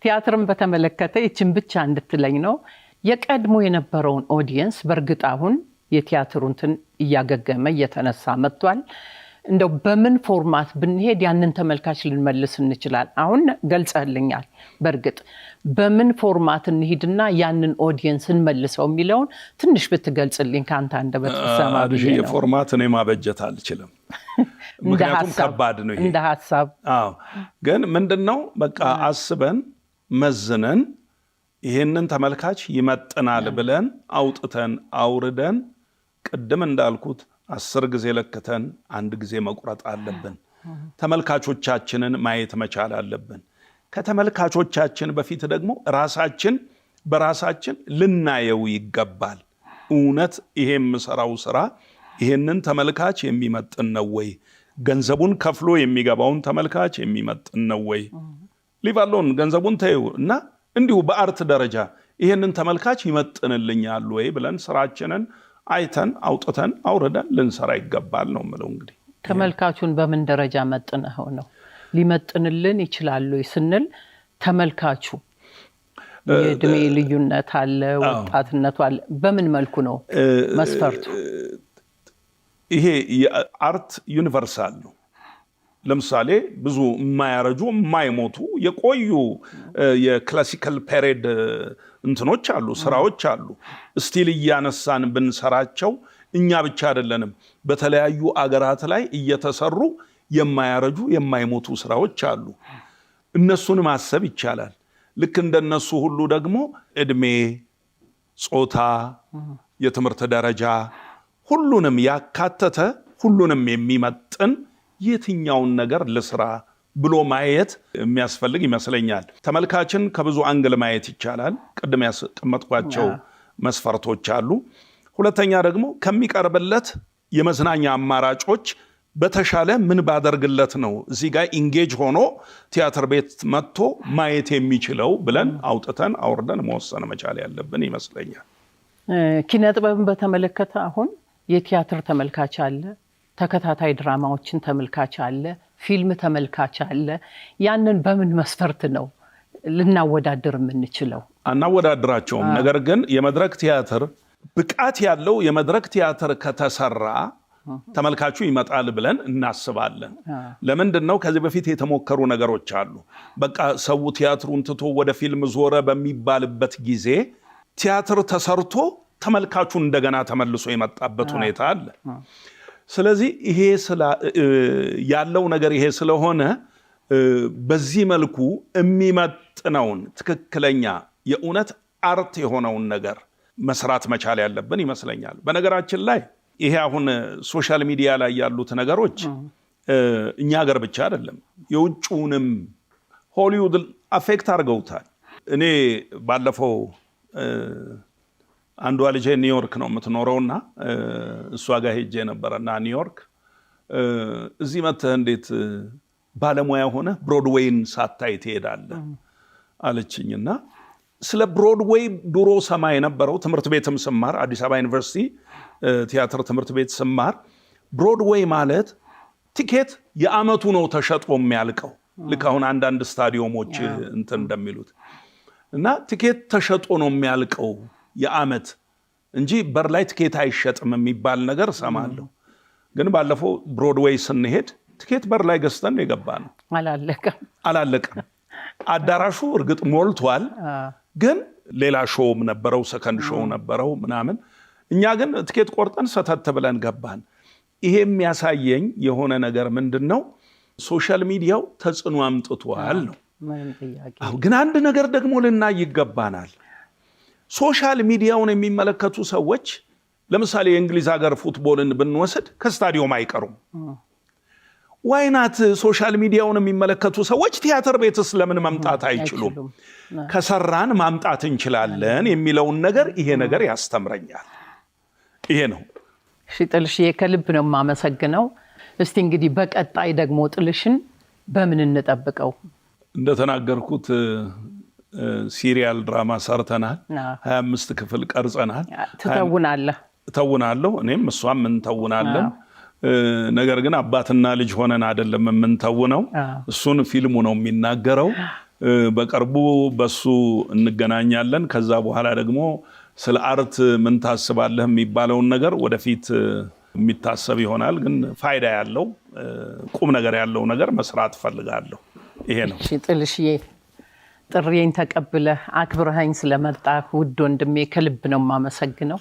ቲያትርን በተመለከተ ይችን ብቻ እንድትለኝ ነው። የቀድሞ የነበረውን ኦዲየንስ በእርግጥ አሁን የቲያትሩንትን እያገገመ እየተነሳ መጥቷል። እንደው በምን ፎርማት ብንሄድ ያንን ተመልካች ልንመልስ እንችላል? አሁን ገልጸህልኛል። በእርግጥ በምን ፎርማት እንሂድና ያንን ኦዲየንስ እንመልሰው የሚለውን ትንሽ ብትገልጽልኝ ከአንተ አንደበት ሰማ ብዬ ነው። የፎርማት እኔ ማበጀት አልችልም፣ ምክንያቱም ከባድ ነው ይሄ እንደ ሀሳብ። ግን ምንድነው በቃ አስበን መዝነን ይሄንን ተመልካች ይመጥናል ብለን አውጥተን አውርደን ቅድም እንዳልኩት 10 ጊዜ ለክተን 1 ጊዜ መቁረጥ አለብን። ተመልካቾቻችንን ማየት መቻል አለብን። ከተመልካቾቻችን በፊት ደግሞ ራሳችን በራሳችን ልናየው ይገባል። እውነት ይሄ የምሰራው ስራ ይሄንን ተመልካች የሚመጥን ነው ወይ? ገንዘቡን ከፍሎ የሚገባውን ተመልካች የሚመጥን ነው ወይ? ሊቫሎን ገንዘቡን ተይው እና እንዲሁ በአርት ደረጃ ይሄንን ተመልካች ይመጥንልኛል ወይ ብለን ስራችንን አይተን አውጥተን አውርደን ልንሰራ ይገባል ነው የምለው። እንግዲህ ተመልካቹን በምን ደረጃ መጥነው ነው ሊመጥንልን ይችላል ስንል ተመልካቹ የእድሜ ልዩነት አለ፣ ወጣትነቱ አለ። በምን መልኩ ነው መስፈርቱ? ይሄ የአርት ዩኒቨርሳል ነው። ለምሳሌ ብዙ የማያረጁ የማይሞቱ የቆዩ የክላሲካል ፔሪድ እንትኖች አሉ፣ ስራዎች አሉ። ስቲል እያነሳን ብንሰራቸው እኛ ብቻ አይደለንም፣ በተለያዩ አገራት ላይ እየተሰሩ የማያረጁ የማይሞቱ ስራዎች አሉ። እነሱን ማሰብ ይቻላል። ልክ እንደነሱ ሁሉ ደግሞ እድሜ፣ ጾታ፣ የትምህርት ደረጃ ሁሉንም ያካተተ ሁሉንም የሚመጥን የትኛውን ነገር ልስራ ብሎ ማየት የሚያስፈልግ ይመስለኛል። ተመልካችን ከብዙ አንግል ማየት ይቻላል። ቅድም ያስቀመጥኳቸው መስፈርቶች አሉ። ሁለተኛ ደግሞ ከሚቀርብለት የመዝናኛ አማራጮች በተሻለ ምን ባደርግለት ነው እዚህ ጋር ኢንጌጅ ሆኖ ቲያትር ቤት መጥቶ ማየት የሚችለው ብለን አውጥተን አውርደን መወሰን መቻል ያለብን ይመስለኛል። ኪነ ጥበብን በተመለከተ አሁን የቲያትር ተመልካች አለ፣ ተከታታይ ድራማዎችን ተመልካች አለ፣ ፊልም ተመልካች አለ። ያንን በምን መስፈርት ነው ልናወዳድር የምንችለው? አናወዳድራቸውም። ነገር ግን የመድረክ ቲያትር ብቃት ያለው የመድረክ ቲያትር ከተሰራ ተመልካቹ ይመጣል ብለን እናስባለን። ለምንድን ነው? ከዚህ በፊት የተሞከሩ ነገሮች አሉ። በቃ ሰው ቲያትሩን ትቶ ወደ ፊልም ዞረ በሚባልበት ጊዜ ቲያትር ተሰርቶ ተመልካቹ እንደገና ተመልሶ የመጣበት ሁኔታ አለ። ስለዚህ ይሄ ያለው ነገር ይሄ ስለሆነ በዚህ መልኩ የሚመጥነውን ትክክለኛ የእውነት አርት የሆነውን ነገር መስራት መቻል ያለብን ይመስለኛል። በነገራችን ላይ ይሄ አሁን ሶሻል ሚዲያ ላይ ያሉት ነገሮች እኛ ሀገር ብቻ አይደለም፣ የውጭውንም ሆሊውድ አፌክት አድርገውታል። እኔ ባለፈው አንዷ ልጄ ኒውዮርክ ነው የምትኖረውና እሷ ጋር ሄጄ ነበረና ኒውዮርክ እዚህ መጥተህ እንዴት ባለሙያ ሆነ ብሮድዌይን ሳታይ ትሄዳለህ አለችኝና ስለ ብሮድዌይ ድሮ ሰማ የነበረው ትምህርት ቤትም ስማር አዲስ አበባ ዩኒቨርሲቲ ቲያትር ትምህርት ቤት ስማር ብሮድዌይ ማለት ቲኬት የአመቱ ነው ተሸጦ የሚያልቀው። ልክ አሁን አንዳንድ ስታዲየሞች እንትን እንደሚሉት እና ቲኬት ተሸጦ ነው የሚያልቀው የአመት እንጂ በር ላይ ቲኬት አይሸጥም የሚባል ነገር ሰማለሁ። ግን ባለፈው ብሮድዌይ ስንሄድ ቲኬት በር ላይ ገዝተን የገባ ነው። አላለቀም። አዳራሹ እርግጥ ሞልቷል፣ ግን ሌላ ሾውም ነበረው፣ ሰከንድ ሾው ነበረው ምናምን። እኛ ግን ቲኬት ቆርጠን ሰተት ብለን ገባን። ይሄ የሚያሳየኝ የሆነ ነገር ምንድነው? ሶሻል ሚዲያው ተጽዕኖ አምጥቷል ነው። ግን አንድ ነገር ደግሞ ልናይ ይገባናል። ሶሻል ሚዲያውን የሚመለከቱ ሰዎች ለምሳሌ የእንግሊዝ ሀገር ፉትቦልን ብንወስድ ከስታዲዮም አይቀሩም። ዋይናት ሶሻል ሚዲያውን የሚመለከቱ ሰዎች ቲያትር ቤትስ ለምን መምጣት አይችሉም? ከሰራን ማምጣት እንችላለን የሚለውን ነገር ይሄ ነገር ያስተምረኛል። ይሄ ነው። እሺ ጥልሽዬ ከልብ ነው የማመሰግነው። እስቲ እንግዲህ በቀጣይ ደግሞ ጥልሽን በምን እንጠብቀው? እንደተናገርኩት ሲሪያል ድራማ ሰርተናል። 25 ክፍል ቀርጸናል። ትተውናለህ? እተውናለሁ። እኔም እሷም እንተውናለን። ነገር ግን አባትና ልጅ ሆነን አይደለም የምንተውነው። እሱን ፊልሙ ነው የሚናገረው። በቅርቡ በሱ እንገናኛለን። ከዛ በኋላ ደግሞ ስለ አርት ምን ታስባለህ የሚባለውን ነገር ወደፊት የሚታሰብ ይሆናል። ግን ፋይዳ ያለው ቁም ነገር ያለው ነገር መስራት ፈልጋለሁ። ይሄ ነው። እሺ ጥልሽዬ፣ ጥሪዬን ተቀብለህ አክብረኸኝ ስለመጣህ ውድ ወንድሜ ከልብ ነው የማመሰግነው።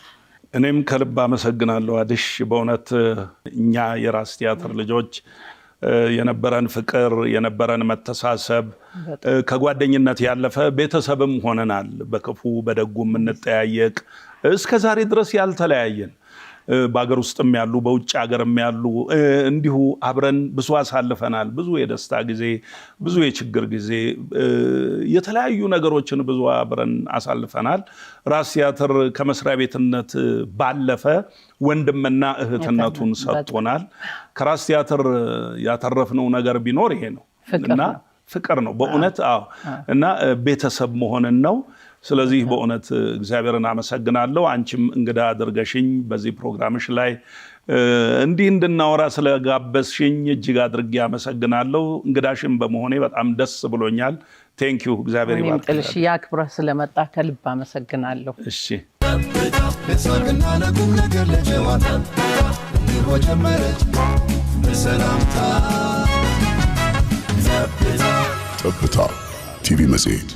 እኔም ከልብ አመሰግናለሁ አድሽ። በእውነት እኛ የራስ ቲያትር ልጆች የነበረን ፍቅር የነበረን መተሳሰብ ከጓደኝነት ያለፈ ቤተሰብም ሆነናል። በክፉ በደጉ የምንጠያየቅ እስከዛሬ ድረስ ያልተለያየን በአገር ውስጥም ያሉ በውጭ ሀገርም ያሉ እንዲሁ አብረን ብዙ አሳልፈናል። ብዙ የደስታ ጊዜ፣ ብዙ የችግር ጊዜ፣ የተለያዩ ነገሮችን ብዙ አብረን አሳልፈናል። ራስ ቲያትር ከመስሪያ ቤትነት ባለፈ ወንድምና እህትነቱን ሰጥቶናል። ከራስ ቲያትር ያተረፍነው ነገር ቢኖር ይሄ ነው እና ፍቅር ነው በእውነት። አዎ እና ቤተሰብ መሆንን ነው። ስለዚህ በእውነት እግዚአብሔርን አመሰግናለሁ። አንቺም እንግዳ አድርገሽኝ በዚህ ፕሮግራምሽ ላይ እንዲህ እንድናወራ ስለጋበዝሽኝ እጅግ አድርጌ አመሰግናለሁ። እንግዳሽም በመሆኔ በጣም ደስ ብሎኛል። ቴንክ ዩ። እግዚአብሔር ይባርክ። ጥልሽ ያክብረህ ስለመጣ ከልብ አመሰግናለሁ። እሺ ለሳቅና ለቁም ነገር ለጨዋታ ኑሮ ጀመረች በሰላምታ ጠብታ ቲቪ መጽሔት